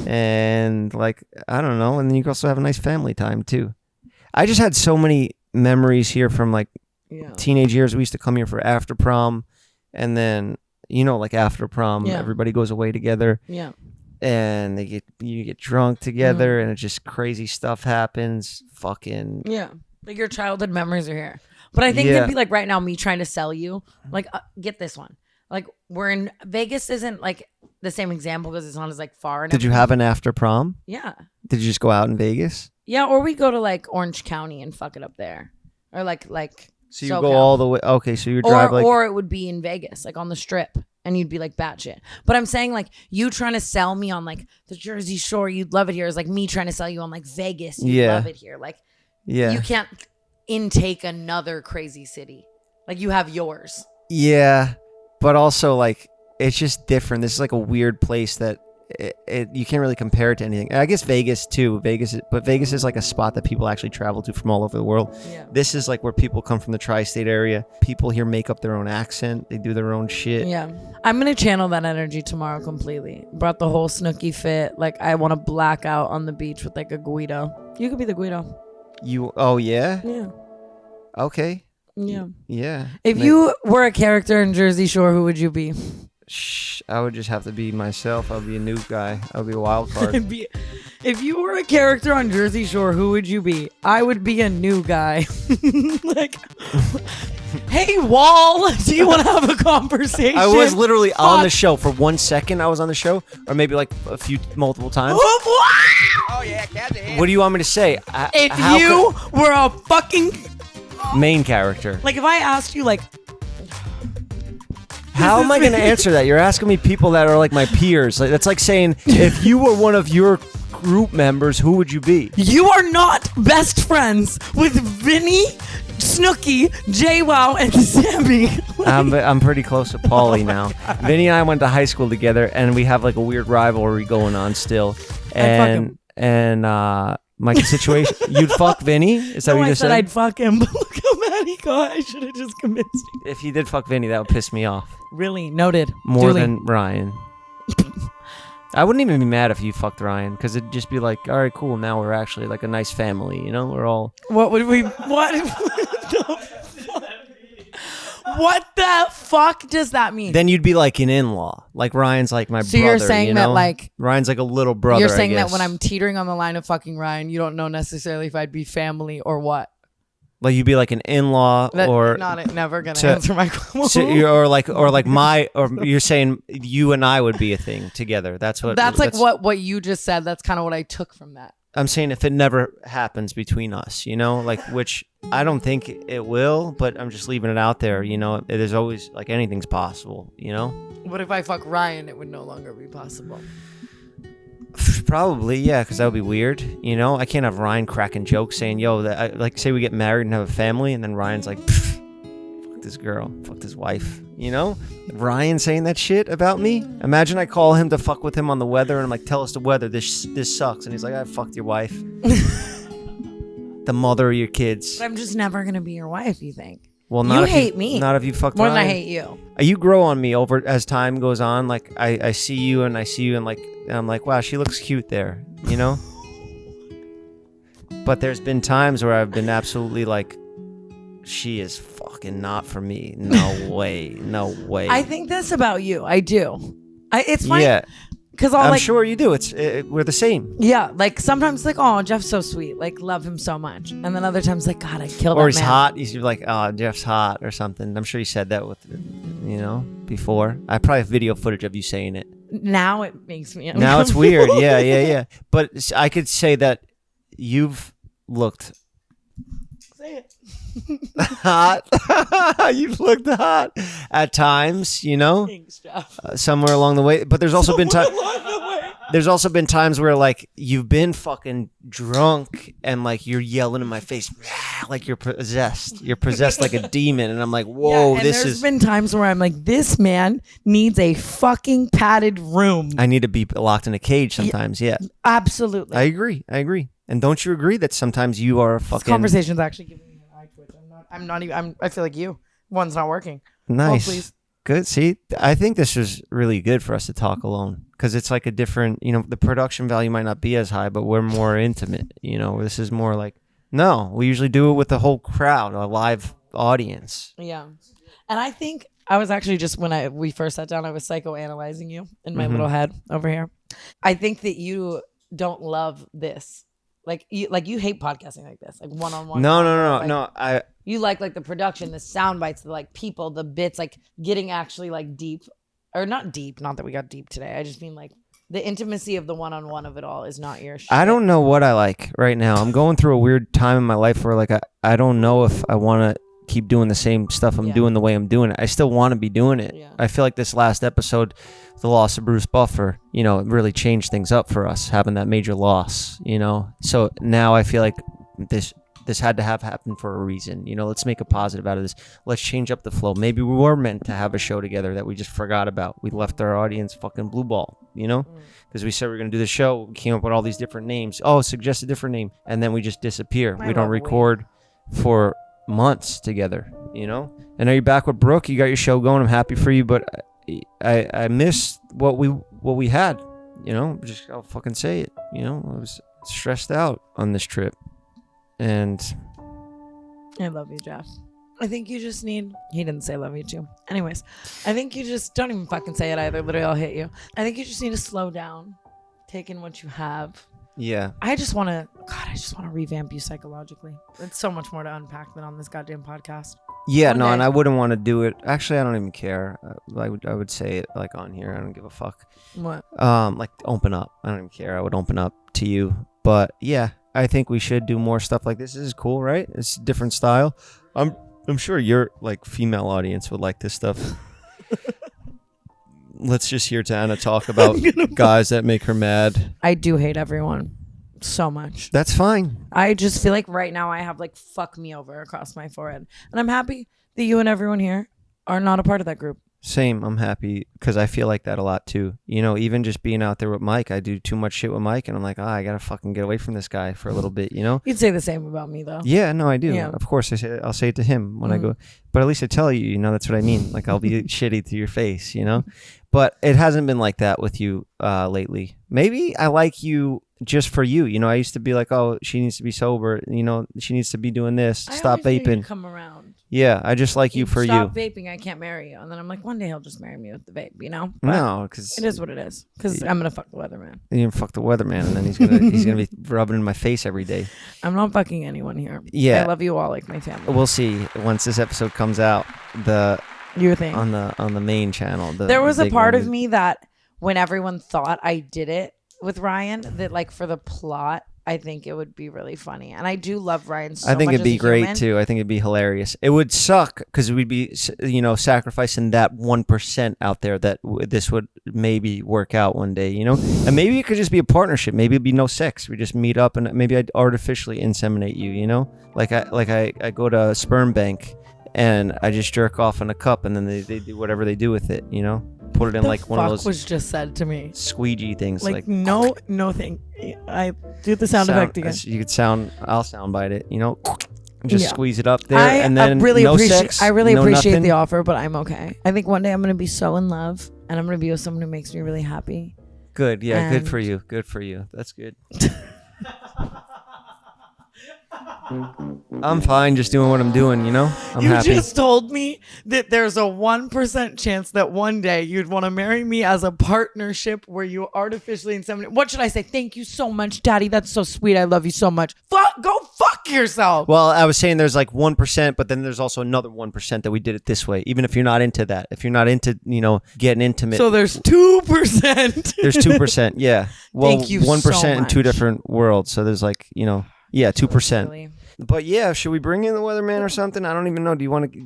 Speaker 1: and like I don't know, and then you also have a nice family time too. I just had so many memories here from like teenage years. We used to come here for after prom, and then like after prom, everybody goes away together. Yeah. And you get drunk together, and it just crazy stuff happens. Fucking
Speaker 2: like your childhood memories are here. But I think it'd be like right now me trying to sell you like get this one. Like we're in Vegas isn't like the same example because it's not as like far.
Speaker 1: Did you have an after prom?
Speaker 2: Yeah.
Speaker 1: Did you just go out in Vegas?
Speaker 2: Yeah, or we go to like Orange County and fuck it up there, or like.
Speaker 1: So you go all the way. Okay, so you drive
Speaker 2: or it would be in Vegas, like on the Strip. And you'd be like batshit. But I'm saying like you trying to sell me on like the Jersey Shore, you'd love it here, is like me trying to sell you on like Vegas, you'd love it here. Like you can't intake another crazy city. Like you have yours. Yeah.
Speaker 1: But also like it's just different. This is like a weird place that you can't really compare it to anything. I guess Vegas too. But Vegas is like a spot that people actually travel to from all over the world. Yeah. This is like where people come from the tri-state area. People here make up their own accent. They do their own shit.
Speaker 2: Yeah. I'm going to channel that energy tomorrow completely. Brought the whole Snooki fit. Like I want to black out on the beach with like a Guido. You could be the Guido.
Speaker 1: Oh yeah?
Speaker 2: Yeah.
Speaker 1: Okay.
Speaker 2: Yeah.
Speaker 1: Yeah.
Speaker 2: If you were a character in Jersey Shore, who would you be?
Speaker 1: I would just have to be myself. I'll be a new guy. I'll be a wild card.
Speaker 2: If you were a character on Jersey Shore, who would you be? I would be a new guy. Like, hey, Wall, do you want to have a conversation?
Speaker 1: I was literally on the show for 1 second. I was on the show, or maybe like multiple times.
Speaker 3: Oh yeah, Captain.
Speaker 1: What do you want me to say?
Speaker 2: If you were a fucking
Speaker 1: main character,
Speaker 2: like if I asked you, like.
Speaker 1: How am I going to answer that? You're asking me people that are like my peers. Like, that's like saying, if you were one of your group members, who would you be?
Speaker 2: You are not best friends with Vinny, Snooki, JWoww, and Sammy.
Speaker 1: I'm pretty close to Paulie now. Vinny and I went to high school together, and we have like a weird rivalry going on still. And my situation. You'd fuck Vinny? Is that
Speaker 2: No,
Speaker 1: what you
Speaker 2: I
Speaker 1: just
Speaker 2: said
Speaker 1: said?
Speaker 2: I'd fuck him, but look how mad he got. I should have just convinced you.
Speaker 1: If you did fuck Vinny, that would piss me off.
Speaker 2: Really? Noted.
Speaker 1: More
Speaker 2: Duly.
Speaker 1: than Ryan. I wouldn't even be mad if you fucked Ryan, because it'd just be like, all right, cool, now we're actually like a nice family, you know? We're all...
Speaker 2: What would we... What the fuck does that mean?
Speaker 1: Then you'd be like an in-law. Like Ryan's like my brother,
Speaker 2: So you're saying
Speaker 1: you
Speaker 2: that
Speaker 1: know?
Speaker 2: like...
Speaker 1: Ryan's like a little brother,
Speaker 2: You're saying
Speaker 1: I
Speaker 2: that
Speaker 1: guess.
Speaker 2: when I'm teetering on the line of fucking Ryan, you don't know necessarily if I'd be family or what?
Speaker 1: Like you'd be like an in-law or...
Speaker 2: Never gonna answer my question.
Speaker 1: or you're saying you and I would be a thing together. That's
Speaker 2: what you just said. That's kind of what I took from that.
Speaker 1: I'm saying if it never happens between us, you know, like, which I don't think it will, but I'm just leaving it out there, you know. There's always, like, anything's possible, you know.
Speaker 2: What if I fuck Ryan? It would no longer be possible.
Speaker 1: Probably, yeah, because that would be weird, you know. I can't have Ryan cracking jokes saying, yo, like, say we get married and have a family, and then Ryan's like, fuck this girl, fuck this wife, you know. Ryan saying that shit about me. Imagine I call him to fuck with him on the weather, and I'm like, tell us the weather, this sucks, and he's like, I fucked your wife. The mother of your kids.
Speaker 2: But I'm just never gonna be your wife, you think?
Speaker 1: Well, not
Speaker 2: you
Speaker 1: if
Speaker 2: hate me.
Speaker 1: Not if you fucked
Speaker 2: more
Speaker 1: Ryan.
Speaker 2: than I hate you.
Speaker 1: You grow on me over as time goes on. Like I see you and like and I'm like, wow, she looks cute there, you know. But there's been times where I've been absolutely like, she is fucking not for me. No way, no way.
Speaker 2: I think this about you. I do. It's funny.
Speaker 1: Yeah.
Speaker 2: Because
Speaker 1: I'm sure you do. We're the same.
Speaker 2: Yeah, like sometimes like, oh, Jeff's so sweet, like love him so much, and then other times like, God, I killed him.
Speaker 1: Or he's hot. He's like, oh, Jeff's hot or something. I'm sure you said that before. I probably have video footage of you saying it.
Speaker 2: Now it makes me uncomfortable.
Speaker 1: Now it's weird. Yeah. But I could say that you've looked
Speaker 2: Say it.
Speaker 1: hot. You've looked hot at times, you know.
Speaker 2: Thanks, Jeff.
Speaker 1: Somewhere along the way, but there's also been times. There's also been times where like you've been fucking drunk and like you're yelling in my face, like you're possessed. You're possessed like a demon, and I'm like, whoa,
Speaker 2: yeah, and there's been times where I'm like, this man needs a fucking padded room.
Speaker 1: I need to be locked in a cage sometimes. Yeah,
Speaker 2: absolutely.
Speaker 1: I agree. And don't you agree that sometimes you are fucking...
Speaker 2: This conversation's actually giving me an eye twitch. I feel like one's not working.
Speaker 1: Nice.
Speaker 2: Oh, please.
Speaker 1: Good. See, I think this is really good for us to talk alone, because it's like a different, you know, the production value might not be as high, but we're more intimate, you know. This is more like, no, we usually do it with the whole crowd, a live audience.
Speaker 2: Yeah. And I think I was actually just, when we first sat down, I was psychoanalyzing you in my little head over here. I think that you don't love this. Like you hate podcasting like this, like one-on-one.
Speaker 1: No.
Speaker 2: You like the production, the sound bites, the like people, the bits, like getting actually like deep, or not deep. Not that we got deep today. I just mean like the intimacy of the one-on-one of it all is not your shit.
Speaker 1: I don't know what I like right now. I'm going through a weird time in my life where like I don't know if I want to keep doing the same stuff I'm doing the way I'm doing it. I still want to be doing it. Yeah. I feel like this last episode, the loss of Bruce Buffer, you know, it really changed things up for us, having that major loss, you know. So now I feel like this had to have happened for a reason. You know, let's make a positive out of this. Let's change up the flow. Maybe we were meant to have a show together that we just forgot about. We left our audience fucking blue ball, you know, because we said we were going to do the show. We came up with all these different names. Oh, suggest a different name. And then we just disappear. We don't record for months together, you know. And now you're back with Brooke. You got your show going. I'm happy for you, but I miss what we had, you know. Just I'll fucking say it, you know. I was stressed out on this trip, and
Speaker 2: I love you, Jeff. I think you just need... He didn't say love you too. Anyways, I think you just... Don't even fucking say it either. Literally, I'll hit you. I think you just need to slow down, take in what you have.
Speaker 1: Yeah.
Speaker 2: I just want to revamp you psychologically. It's so much more to unpack than on this goddamn podcast.
Speaker 1: Yeah, no, and I wouldn't want to do it. Actually, I don't even care. I would say it like on here. I don't give a fuck.
Speaker 2: What?
Speaker 1: Like open up. I don't even care. I would open up to you. But yeah, I think we should do more stuff like this. This is cool, right? It's a different style. I'm sure your like female audience would like this stuff. Let's just hear TANA talk about guys that make her mad.
Speaker 2: I do hate everyone so much.
Speaker 1: That's fine.
Speaker 2: I just feel like right now I have like fuck me over across my forehead. And I'm happy that you and everyone here are not a part of that group.
Speaker 1: Same. I'm happy because I feel like that a lot too. You know, even just being out there with Mike, I do too much shit with Mike, and I'm like, I gotta fucking get away from this guy for a little bit. You know.
Speaker 2: You'd say the same about me though.
Speaker 1: Yeah, no, I do.
Speaker 2: Yeah.
Speaker 1: Of course, I'll say it to him when I go. But at least I tell you, you know, that's what I mean. Like I'll be shitty to your face, you know. But it hasn't been like that with you lately. Maybe I like you just for you. You know, I used to be like, oh, she needs to be sober. You know, she needs to be doing this. Stop vaping.
Speaker 2: Come around.
Speaker 1: Yeah, I just like you for you.
Speaker 2: Stop vaping. I can't marry you. And then I'm like, one day he'll just marry me with the vape. You know? But
Speaker 1: no, because
Speaker 2: it is what it is. Because I'm gonna fuck the weatherman.
Speaker 1: You fuck the weatherman, and then he's gonna be rubbing in my face every day.
Speaker 2: I'm not fucking anyone here.
Speaker 1: Yeah,
Speaker 2: I love you all like my family.
Speaker 1: We'll see once this episode comes out.
Speaker 2: Your thing
Speaker 1: on the main channel.
Speaker 2: There was a part of me that when everyone thought I did it with Ryan, that like for the plot, I think it would be really funny. And I do love Ryan so much.
Speaker 1: I think it'd be great
Speaker 2: human.
Speaker 1: too. I think it'd be hilarious. It would suck because we'd be, you know, sacrificing that 1% out there that this would maybe work out one day, you know? And maybe it could just be a partnership. Maybe it'd be no sex. We just meet up and maybe I'd artificially inseminate you, you know? Like I go to a sperm bank and I just jerk off in a cup and then they do whatever they do with it, you know? Put it in like one of those
Speaker 2: was just said to me
Speaker 1: squeegee things, like
Speaker 2: no thing. I do the sound effect again.
Speaker 1: You could I'll sound bite it, you know, just squeeze it up there,
Speaker 2: and then
Speaker 1: really
Speaker 2: no
Speaker 1: appreciate
Speaker 2: sex, I really
Speaker 1: no
Speaker 2: appreciate
Speaker 1: nothing.
Speaker 2: the offer, but I'm okay. I think one day I'm gonna be so in love and I'm gonna be with someone who makes me really happy.
Speaker 1: Good, yeah, good for you. Good for you. That's good. I'm fine just doing what I'm doing, you know? I'm happy.
Speaker 2: You just told me that there's a 1% chance that one day you'd want to marry me as a partnership where you artificially inseminate. What should I say? Thank you so much, Daddy. That's so sweet. I love you so much. Go fuck yourself.
Speaker 1: Well, I was saying there's like 1%, but then there's also another 1% that we did it this way. Even if you're not into that, if you're not into, you know, getting intimate.
Speaker 2: So there's 2%.
Speaker 1: There's 2%, yeah. Well,
Speaker 2: Thank you
Speaker 1: 1%
Speaker 2: so
Speaker 1: in
Speaker 2: much.
Speaker 1: two different worlds. So there's like, you know, yeah, 2%.
Speaker 2: Really?
Speaker 1: But yeah, should we bring in the weatherman or something? I don't even know.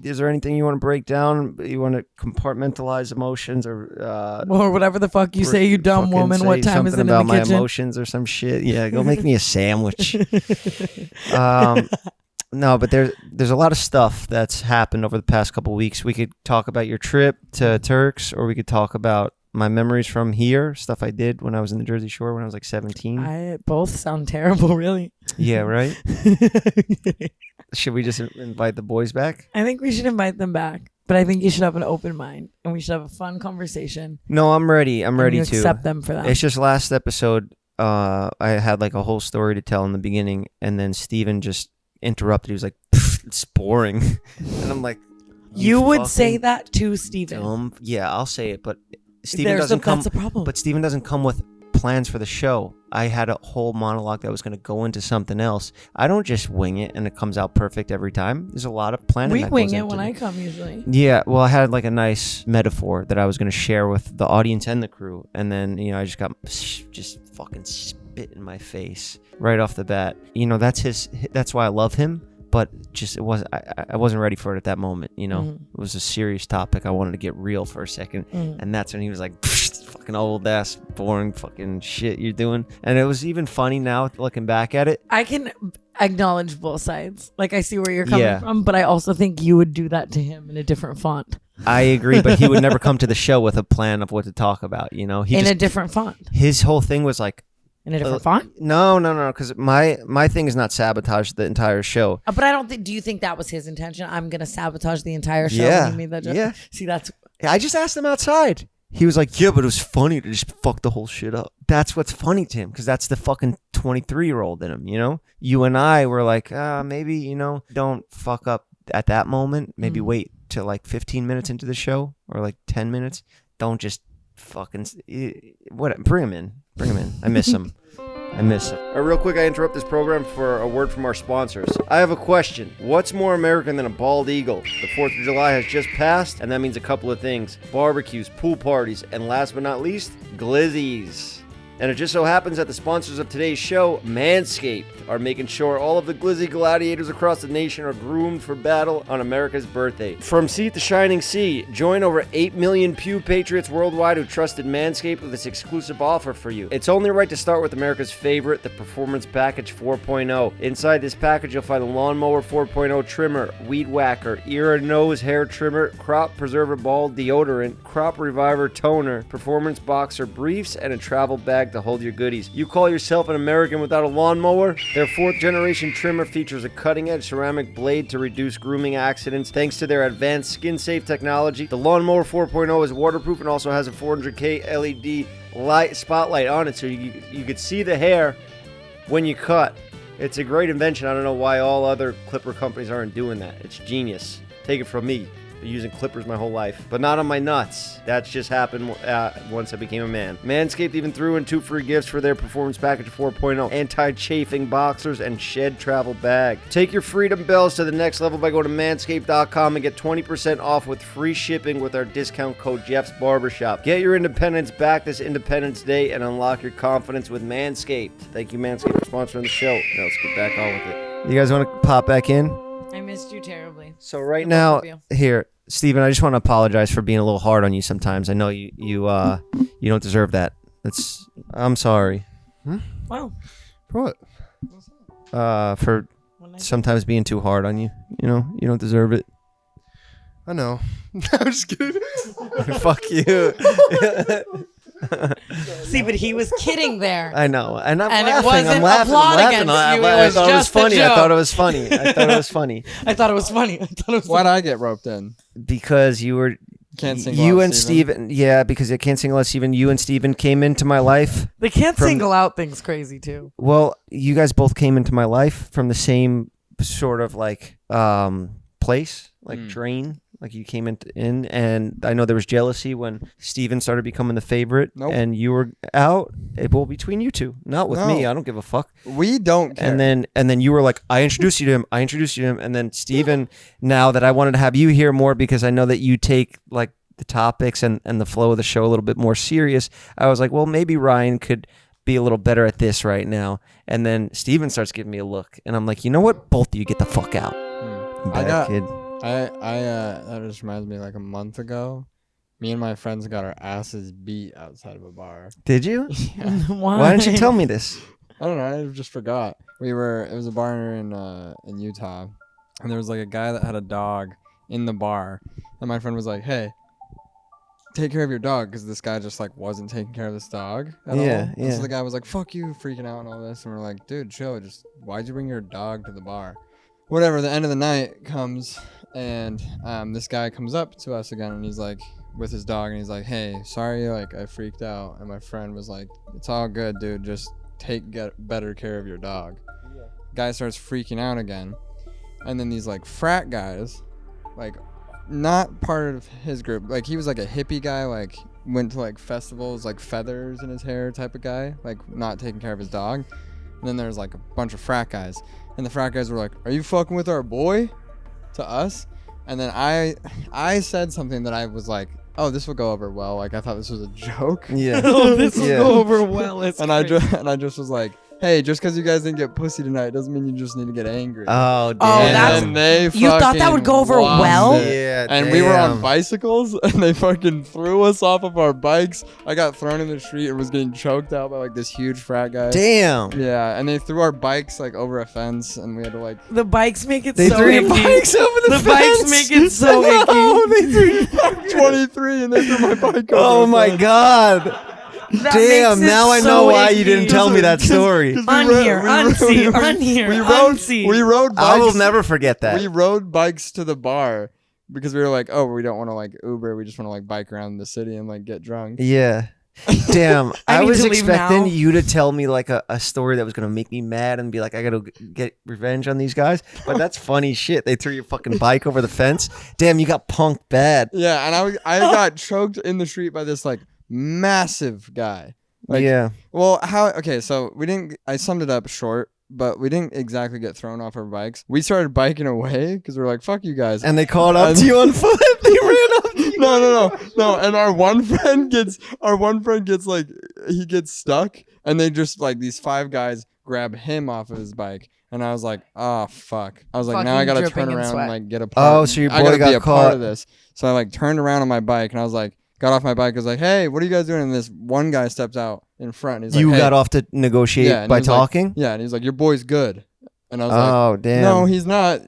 Speaker 1: Is there anything you want to break down? You want to compartmentalize emotions or
Speaker 2: whatever the fuck you say, you dumb woman. What time is it in the
Speaker 1: about my
Speaker 2: kitchen?
Speaker 1: emotions or some shit? Yeah, go make me a sandwich. No, but there's a lot of stuff that's happened over the past couple of weeks. We could talk about your trip to Turks, or we could talk about my memories from here, stuff I did when I was in the Jersey Shore when I was like 17.
Speaker 2: Both sound terrible, really.
Speaker 1: Yeah, right? Should we just invite the boys back?
Speaker 2: I think we should invite them back, but I think you should have an open mind and we should have a fun conversation.
Speaker 1: No, I'm ready. I'm ready to
Speaker 2: accept them for that.
Speaker 1: It's just last episode, I had like a whole story to tell in the beginning, and then Steven just interrupted. He was like, it's boring. And I'm like,
Speaker 2: you would say that to Steven.
Speaker 1: Dumb. Yeah, I'll say it, but Steven
Speaker 2: that's the problem.
Speaker 1: But Steven doesn't come with plans for the show. I had a whole monologue that was going to go into something else. I don't just wing it and it comes out perfect every time. There's a lot of planning.
Speaker 2: We
Speaker 1: that
Speaker 2: wing
Speaker 1: goes
Speaker 2: it
Speaker 1: into
Speaker 2: when I come usually.
Speaker 1: Yeah, well, I had like a nice metaphor that I was going to share with the audience and the crew, and then you know I just got just fucking spit in my face right off the bat. You know that's why I love him. But just I wasn't ready for it at that moment, you know. Mm-hmm. It was a serious topic. I wanted to get real for a second, and that's when he was like, "Fucking old ass, boring fucking shit you're doing." And it was even funny now looking back at it.
Speaker 2: I can acknowledge both sides. Like I see where you're coming from, but I also think you would do that to him in a different font.
Speaker 1: I agree, but he would never come to the show with a plan of what to talk about, you know.
Speaker 2: A different font.
Speaker 1: His whole thing was like.
Speaker 2: In a different font?
Speaker 1: No, because my thing is not sabotage the entire show.
Speaker 2: But I don't think. Do you think that was his intention? I'm gonna sabotage the entire show.
Speaker 1: Yeah,
Speaker 2: when he made that joke?
Speaker 1: Yeah.
Speaker 2: See, that's.
Speaker 1: I just asked him outside. He was like, "Yeah, but it was funny to just fuck the whole shit up." That's what's funny to him because that's the fucking 23-year-old in him. You know, you and I were like, maybe you know, don't fuck up at that moment. Maybe wait till like 15 minutes into the show or like 10 minutes. Don't just fucking bring him in. I miss him. All right, real quick, I interrupt this program for a word from our sponsors. I have a question. What's more American than a bald eagle? The 4th of July has just passed, and that means a couple of things. Barbecues, pool parties, and last but not least, glizzies. And it just so happens that the sponsors of today's show, Manscaped, are making sure all of the glizzy gladiators across the nation are groomed for battle on America's birthday. From sea to shining sea, join over 8 million Pew Patriots worldwide who trusted Manscaped with this exclusive offer for you. It's only right to start with America's favorite, the Performance Package 4.0. Inside this package, you'll find a Lawnmower 4.0 trimmer, Weed Whacker, ear and nose hair trimmer, Crop Preserver Ball deodorant, Crop Reviver toner, Performance Boxer briefs, and a travel bag to hold your goodies. You call yourself an American without a lawnmower? Their 4th generation trimmer features a cutting-edge ceramic blade to reduce grooming accidents. Thanks to their advanced skin-safe technology, the Lawnmower 4.0 is waterproof and also has a 400K LED light spotlight on it, so you could see the hair when you cut. It's a great invention. I don't know why all other clipper companies aren't doing that. It's genius. Take it from me. Been using clippers my whole life, but not on my nuts. That's just happened once I became a man. Manscaped even threw in 2 free gifts for their Performance Package 4.0, anti-chafing boxers and shed travel bag. Take your freedom bells to the next level by going to manscaped.com and get 20% off with free shipping with our discount code Jeff's Barbershop. Get your independence back this Independence Day and unlock your confidence with Manscaped. Thank you, Manscaped, for sponsoring the show. Now let's get back on with it. You guys want to pop back in?
Speaker 2: I missed you terribly.
Speaker 1: So right now, here, Steven, I just want to apologize for being a little hard on you sometimes. I know you don't deserve that. I'm sorry.
Speaker 2: Wow.
Speaker 4: For what?
Speaker 1: For sometimes being too hard on you. You know, you don't deserve it.
Speaker 4: I know. I'm just kidding.
Speaker 1: Fuck you.
Speaker 2: See, but he was kidding there.
Speaker 1: I know, and I'm
Speaker 2: And it
Speaker 1: laughing.
Speaker 2: wasn't
Speaker 1: I'm laughing.
Speaker 2: applaud
Speaker 1: I'm laughing.
Speaker 2: against you, it
Speaker 1: I
Speaker 2: was
Speaker 1: thought it was
Speaker 2: just a
Speaker 1: funny. I
Speaker 2: joke.
Speaker 1: thought it was funny. I thought it was funny
Speaker 2: I thought it was funny. I thought it was
Speaker 5: Why'd I get roped in?
Speaker 1: because you were.
Speaker 5: Can't single
Speaker 1: You
Speaker 5: out
Speaker 1: and Steven, yeah, because I can't single out Steven. You and Steven came into my life.
Speaker 2: They can't single out things crazy too.
Speaker 1: Well, you guys both came into my life from the same sort of like place, like drain. Like you came in, and I know there was jealousy when Steven started becoming the favorite, and you were out. Well, between you two, not with me. I don't give a fuck.
Speaker 5: We don't care.
Speaker 1: And then you were like, I introduced you to him. And then Steven, now that I wanted to have you here more because I know that you take like the topics and the flow of the show a little bit more serious, I was like, well, maybe Ryan could be a little better at this right now. And then Steven starts giving me a look, and I'm like, you know what? Both of you get the fuck out. Bad kid.
Speaker 5: That just reminds me, like a month ago, me and my friends got our asses beat outside of a bar.
Speaker 1: Did you?
Speaker 2: Why
Speaker 1: didn't you tell me this?
Speaker 5: I don't know. I just forgot. It was a bar in Utah, and there was like a guy that had a dog in the bar, and my friend was like, "Hey, take care of your dog," because this guy just like wasn't taking care of this dog at all. And so the guy was like, "Fuck you," freaking out and all this, and we're like, "Dude, chill. Just why'd you bring your dog to the bar?" Whatever. The end of the night comes, and this guy comes up to us again, and he's like, with his dog, and he's like, "Hey, sorry, like I freaked out." And my friend was like, "It's all good, dude. Just get better care of your dog." Yeah. Guy starts freaking out again, and then these like frat guys, like not part of his group, like he was like a hippie guy, like went to like festivals, like feathers in his hair type of guy, like not taking care of his dog. And then there's like a bunch of frat guys, and the frat guys were like, "Are you fucking with our boy?" to us. And then I said something that I was like, "Oh, this will go over well." Like I thought this was a joke.
Speaker 1: Yeah.
Speaker 2: This will go over well.
Speaker 5: And I just was like, "Hey, just because you guys didn't get pussy tonight doesn't mean you just need to get angry."
Speaker 1: Oh, damn.
Speaker 2: Oh, that's you thought that would go over well?
Speaker 1: Yeah,
Speaker 5: and we were on bicycles, and they fucking threw us off of our bikes. I got thrown in the street and was getting choked out by like this huge frat guy.
Speaker 1: Damn.
Speaker 5: Yeah, and they threw our bikes like over a fence, and we had to like.
Speaker 2: The bikes make it
Speaker 1: They
Speaker 2: so
Speaker 1: threw your
Speaker 2: icky.
Speaker 1: bikes over the fence.
Speaker 2: Bikes make it so icky.
Speaker 1: No, they threw your bikes.
Speaker 5: 23, and they threw my bike over.
Speaker 1: Oh my
Speaker 5: fence.
Speaker 1: God.
Speaker 2: That
Speaker 1: Damn,
Speaker 2: makes it
Speaker 1: now I
Speaker 2: so
Speaker 1: know why
Speaker 2: icky.
Speaker 1: you didn't tell me that story.
Speaker 5: We rode bikes.
Speaker 1: I will never forget that.
Speaker 5: We rode bikes to the bar because we were like, oh, we don't want to like Uber. We just want to like bike around the city and like get drunk.
Speaker 1: Yeah. Damn.
Speaker 2: I
Speaker 1: I
Speaker 2: need
Speaker 1: was
Speaker 2: to leave
Speaker 1: expecting
Speaker 2: now.
Speaker 1: you to tell me like a story that was going to make me mad and be like, I got to get revenge on these guys. But that's funny shit. They threw your fucking bike over the fence. Damn, you got punked bad.
Speaker 5: Yeah, and I got choked in the street by this like massive guy. Like,
Speaker 1: yeah.
Speaker 5: Well, okay, so I summed it up short, but we didn't exactly get thrown off our bikes. We started biking away because we were like, fuck you guys.
Speaker 1: And they caught up to you on foot. They ran up to you.
Speaker 5: No. And our one friend gets like, he gets stuck, and they just like, these 5 guys grab him off of his bike. And I was like, oh, fuck. I was like, now I got to turn around and like get a part.
Speaker 1: Oh, so your
Speaker 5: I
Speaker 1: boy
Speaker 5: gotta be
Speaker 1: got
Speaker 5: a
Speaker 1: caught.
Speaker 5: part of this. So I like turned around on my bike, and I was like, got off my bike. I was like, hey, what are you guys doing? And this one guy steps out in front. He's like,
Speaker 1: You
Speaker 5: hey.
Speaker 1: got off to negotiate
Speaker 5: Yeah, and
Speaker 1: by
Speaker 5: he was like-
Speaker 1: talking?
Speaker 5: Yeah, and he's like, your boy's good. And I was like,
Speaker 1: Oh, damn.
Speaker 5: no, he's not.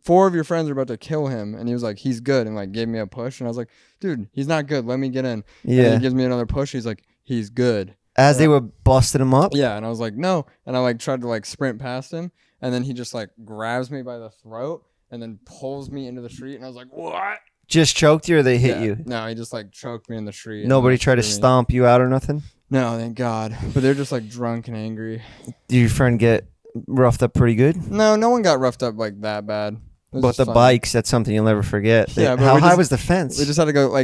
Speaker 5: 4 of your friends are about to kill him. And he was like, he's good. And like gave me a push. And I was like, dude, he's not good. Let me get in. And
Speaker 1: Yeah.
Speaker 5: he gives me another push. He's like, he's good.
Speaker 1: As they were busting him up?
Speaker 5: Yeah. And I was like, no. And I like tried to like sprint past him. And then he just like grabs me by the throat and then pulls me into the street. And I was like, what?
Speaker 1: Just choked you or they hit
Speaker 5: Yeah.
Speaker 1: you?
Speaker 5: No, he just like choked me in the street. and,
Speaker 1: Nobody
Speaker 5: like,
Speaker 1: tried to
Speaker 5: threw me.
Speaker 1: stomp you out or nothing?
Speaker 5: No, thank God. But they're just like drunk and angry.
Speaker 1: Did your friend get roughed up pretty good?
Speaker 5: No one got roughed up like that bad. It was
Speaker 1: But
Speaker 5: just
Speaker 1: the
Speaker 5: funny.
Speaker 1: bikes, that's something you'll never forget.
Speaker 5: Yeah, but
Speaker 1: How
Speaker 5: we
Speaker 1: high
Speaker 5: just-
Speaker 1: was the fence?
Speaker 5: We just had to go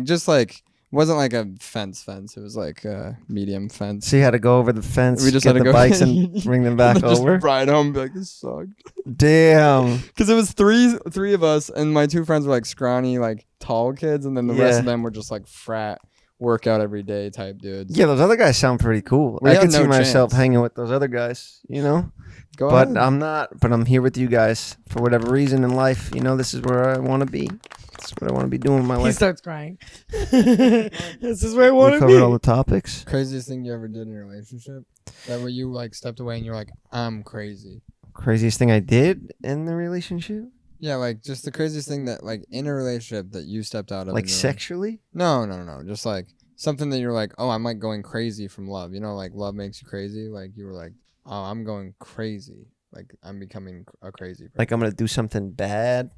Speaker 5: it wasn't like a fence. It was like a medium fence.
Speaker 1: So you had to go over the fence,
Speaker 5: We just
Speaker 1: get
Speaker 5: had to
Speaker 1: the
Speaker 5: go
Speaker 1: bikes and bring them back
Speaker 5: And then
Speaker 1: over?
Speaker 5: Just ride home and be like, this sucked.
Speaker 1: Damn.
Speaker 5: Because it was three of us, and my 2 friends were like scrawny, like tall kids, and then the rest
Speaker 1: Yeah.
Speaker 5: of them were just like frat, workout every day type dudes.
Speaker 1: Yeah, those other guys sound pretty cool.
Speaker 5: We
Speaker 1: I
Speaker 5: had
Speaker 1: could see
Speaker 5: no
Speaker 1: myself
Speaker 5: chance.
Speaker 1: hanging with those other guys, you know?
Speaker 5: Go
Speaker 1: But
Speaker 5: ahead.
Speaker 1: I'm not. But I'm here with you guys for whatever reason in life. You know, this is where I want to be. This is what I want to be doing with my
Speaker 2: He
Speaker 1: life.
Speaker 2: starts crying. This is where I
Speaker 1: We
Speaker 2: want to
Speaker 1: covered
Speaker 2: be.
Speaker 1: all the topics.
Speaker 5: Craziest thing you ever did in a relationship? That where you like stepped away and you're like, I'm crazy.
Speaker 1: Craziest thing I did in the relationship?
Speaker 5: Yeah, like just the craziest thing that like in a relationship that you stepped out of.
Speaker 1: Like
Speaker 5: and you're
Speaker 1: sexually?
Speaker 5: No. Just like something that you're like, oh, I'm like going crazy from love. You know, like love makes you crazy. Like you were like, oh, I'm going crazy. Like I'm becoming a crazy person.
Speaker 1: Like I'm gonna do something bad,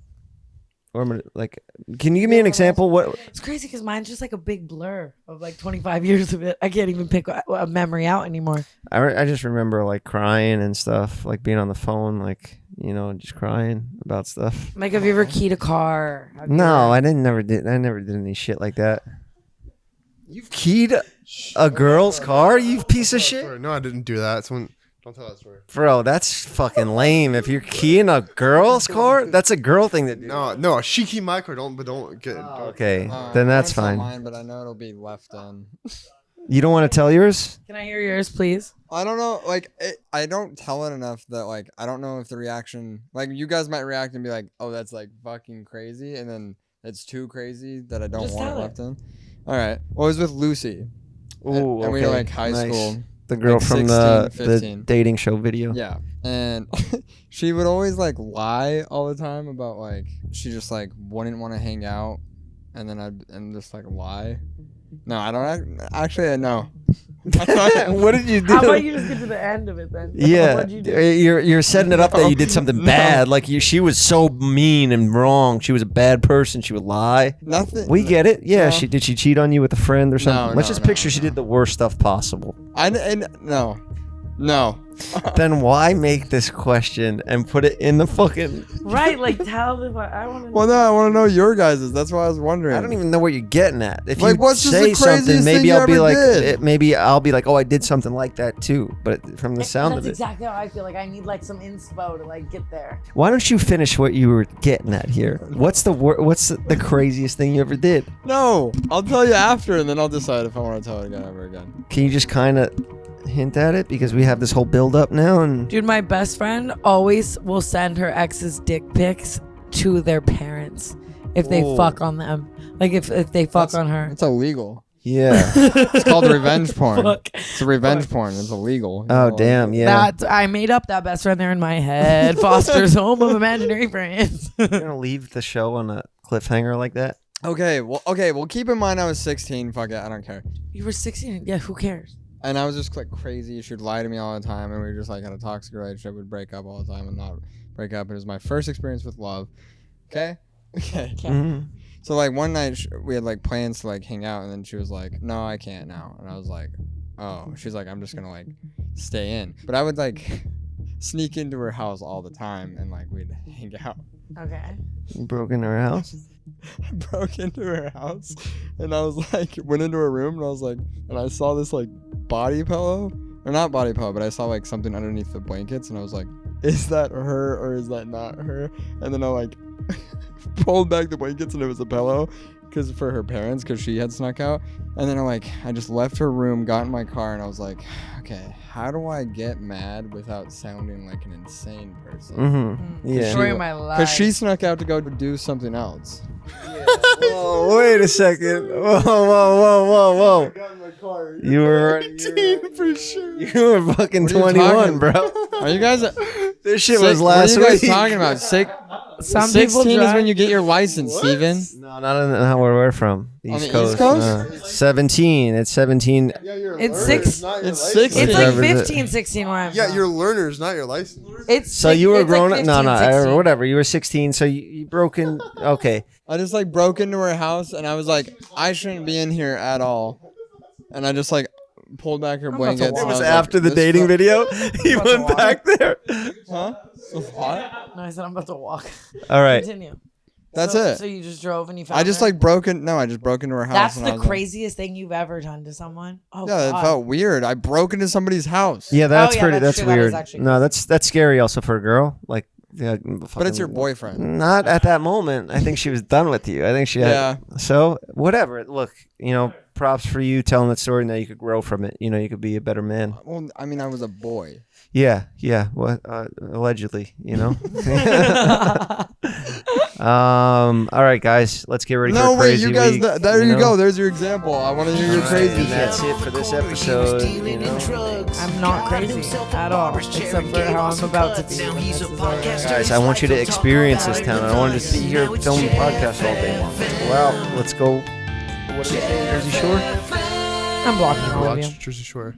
Speaker 1: or I'm gonna like. Can you give me an example? What?
Speaker 2: It's crazy because mine's just like a big blur of like 25 years of it. I can't even pick a memory out anymore.
Speaker 1: I just remember like crying and stuff, like being on the phone, like just crying about stuff.
Speaker 2: Like, have you ever keyed a car? Have you
Speaker 1: No,
Speaker 2: ever-
Speaker 1: I never did any shit like that. You've keyed a girl's car, you piece of shit,
Speaker 4: No, I didn't do that. Don't tell that story.
Speaker 1: bro. That's fucking lame. If you're keying a girl's car, that's a girl thing to do.
Speaker 4: No, she keyed my car. Don't get.
Speaker 1: Okay,
Speaker 5: I
Speaker 1: then that's
Speaker 5: won't tell
Speaker 1: fine.
Speaker 5: Mine, but I know it'll be left in.
Speaker 1: You don't want to tell yours?
Speaker 2: Can I hear yours, please?
Speaker 5: I don't know. Like, I don't tell it enough that, like, I don't know if the reaction, like, you guys might react and be like, oh, that's, like, fucking crazy. And then it's too crazy that I don't
Speaker 2: Just
Speaker 5: want it
Speaker 2: tell it.
Speaker 5: left in. All right. Well, it was with Lucy.
Speaker 1: Ooh,
Speaker 5: and we
Speaker 1: okay.
Speaker 5: were, like, high
Speaker 1: Nice.
Speaker 5: school.
Speaker 1: The girl
Speaker 5: like
Speaker 1: from
Speaker 5: 16,
Speaker 1: the
Speaker 5: 15.
Speaker 1: dating show video.
Speaker 5: Yeah. And she would always, like, lie all the time about, like, she just, like, wouldn't want to hang out. And then and just, like, lie. No, I don't actually, no.
Speaker 1: What did you do?
Speaker 2: How about you just get to the end of it then?
Speaker 1: Yeah,
Speaker 2: What'd you do?
Speaker 1: you're setting it up that you did something
Speaker 5: No.
Speaker 1: bad. Like she was so mean and wrong. She was a bad person. She would lie.
Speaker 5: Nothing.
Speaker 1: We get it. Yeah,
Speaker 5: No.
Speaker 1: did she cheat on you with a friend or something? Let's
Speaker 5: no,
Speaker 1: just
Speaker 5: no,
Speaker 1: picture she did the worst stuff possible.
Speaker 5: No.
Speaker 1: Then why make this question and put it in the fucking?
Speaker 2: Right, like tell them. I want to.
Speaker 5: Well, no, I want to know your guys's. That's why I was wondering.
Speaker 1: I don't even know what you're getting at. If
Speaker 5: Like,
Speaker 1: you
Speaker 5: what's just
Speaker 1: say
Speaker 5: the craziest
Speaker 1: something, maybe
Speaker 5: thing you
Speaker 1: I'll be
Speaker 5: ever
Speaker 1: like,
Speaker 5: did?
Speaker 1: maybe I'll be like, oh, I did something like that too. But from the sound
Speaker 2: That's
Speaker 1: of it,
Speaker 2: exactly how I feel. Like I need like some inspo to like get there.
Speaker 1: why don't you finish what you were getting at here? What's the craziest thing you ever did?
Speaker 5: No, I'll tell you after, and then I'll decide if I want to tell it again ever again.
Speaker 1: Can you just kind of hint at it because we have this whole build up now and
Speaker 2: Dude, my best friend always will send her ex's dick pics to their parents if they
Speaker 1: Whoa.
Speaker 2: fuck on them. Like if they fuck on her.
Speaker 5: It's illegal.
Speaker 1: yeah.
Speaker 5: It's called revenge porn.
Speaker 2: Fuck.
Speaker 5: It's a revenge porn. It's illegal.
Speaker 1: Oh damn, yeah.
Speaker 2: That I made up that best friend there in my head. Foster's home of imaginary friends.
Speaker 1: You're gonna leave the show on a cliffhanger like that?
Speaker 5: Okay. Well, keep in mind I was 16. Fuck it. I don't care.
Speaker 2: You were 16. Yeah, who cares?
Speaker 5: And I was just like crazy. She'd lie to me all the time, and we just like had a toxic relationship. We'd break up all the time and not break up. It was my first experience with love. Okay.
Speaker 1: Mhm.
Speaker 5: So like one night we had like plans to like hang out, and then she was like, "No, I can't now." And I was like, "Oh." She's like, "I'm just gonna like stay in." But I would like sneak into her house all the time, and like we'd hang out.
Speaker 2: Okay.
Speaker 1: You broke into her house?
Speaker 5: I broke into her house, and I was like, went into her room, and I was like, and I saw this like body pillow, or not body pillow, but I saw like something underneath the blankets, and I was like, is that her or is that not her? And then I like pulled back the blankets and it was a pillow because for her parents because she had snuck out. And then I just left her room, got in my car, and I was like, okay, how do I get mad without sounding like an insane person?
Speaker 1: Mm-hmm. Yeah.
Speaker 2: Story of my life.
Speaker 5: Because she snuck out to go do something else.
Speaker 1: Whoa, wait a second. Whoa. You were
Speaker 4: 18 for sure.
Speaker 1: You were fucking
Speaker 5: What are you
Speaker 1: 21, bro.
Speaker 5: Are you guys?
Speaker 1: This shit was
Speaker 5: What are
Speaker 1: last
Speaker 5: you guys
Speaker 1: week.
Speaker 5: talking about?
Speaker 2: Some people
Speaker 5: 16 is
Speaker 2: drive.
Speaker 5: when you get your license, Steven.
Speaker 1: No, not where we're from. The
Speaker 5: On
Speaker 1: East
Speaker 5: the East
Speaker 1: Coast.
Speaker 5: Coast?
Speaker 1: 17. It's 17.
Speaker 4: Yeah, you're a
Speaker 2: It's
Speaker 4: learner,
Speaker 2: six-
Speaker 4: not your
Speaker 5: it's
Speaker 4: license.
Speaker 5: 16.
Speaker 2: It's like
Speaker 1: Whatever the-
Speaker 2: 15, 16 where I'm
Speaker 4: Yeah,
Speaker 2: from.
Speaker 4: you're learners, not your license.
Speaker 2: It's
Speaker 1: So you were
Speaker 2: it's like
Speaker 1: grown up? No,
Speaker 2: 15, 16.
Speaker 1: or whatever. You were 16, so you broke in. Okay.
Speaker 5: I just like broke into her house and I was like, I shouldn't be in here at all. And I just like pulled back her
Speaker 2: about to
Speaker 5: blankets.
Speaker 2: walk.
Speaker 5: and
Speaker 1: It
Speaker 5: I
Speaker 1: was
Speaker 5: like,
Speaker 1: after the
Speaker 5: this
Speaker 1: dating
Speaker 5: fu-
Speaker 1: video. He
Speaker 2: about to
Speaker 1: went
Speaker 2: walk.
Speaker 1: back there.
Speaker 5: Huh? What?
Speaker 2: No, I said I'm about to walk.
Speaker 1: All right.
Speaker 2: Continue.
Speaker 5: That's
Speaker 2: So
Speaker 5: it.
Speaker 2: you just drove and you found
Speaker 5: I just
Speaker 2: her?
Speaker 5: like broke in. No, I just broke into her house.
Speaker 2: That's
Speaker 5: and I
Speaker 2: the
Speaker 5: was like-
Speaker 2: craziest thing you've ever done to someone. Oh,
Speaker 5: Yeah, it
Speaker 2: God.
Speaker 5: felt weird. I broke into somebody's house.
Speaker 1: Yeah, that's
Speaker 2: yeah,
Speaker 1: pretty.
Speaker 2: that's
Speaker 1: That's
Speaker 2: true. That is
Speaker 1: weird.
Speaker 2: actually
Speaker 1: No, that's scary also for a girl. Like, yeah,
Speaker 5: But it's your boyfriend.
Speaker 1: Not at that moment. I think she was done with you. I think she had.
Speaker 5: Yeah.
Speaker 1: So whatever. Look, props for you telling that story. Now you could grow from it. You could be a better man.
Speaker 5: Well, I mean, I was a boy.
Speaker 1: Yeah. What? Allegedly. All right, guys. Let's get ready for
Speaker 5: No,
Speaker 1: a
Speaker 5: wait,
Speaker 1: crazy
Speaker 5: you guys.
Speaker 1: week,
Speaker 5: there you
Speaker 1: know?
Speaker 5: go. There's your example. I want to hear your crazy
Speaker 1: And
Speaker 5: shit.
Speaker 1: that's it for this episode.
Speaker 2: I'm not crazy at all, except for how I'm about to be.
Speaker 3: Now
Speaker 2: when
Speaker 3: he's
Speaker 2: this
Speaker 3: a
Speaker 2: is over.
Speaker 3: podcaster.
Speaker 1: Guys, I want you to experience this town. I don't want to just be here filming podcasts all day long. Well, let's go. What do they say? Jersey Shore?
Speaker 2: I'm blocking all of you.
Speaker 4: Watch Jersey Shore.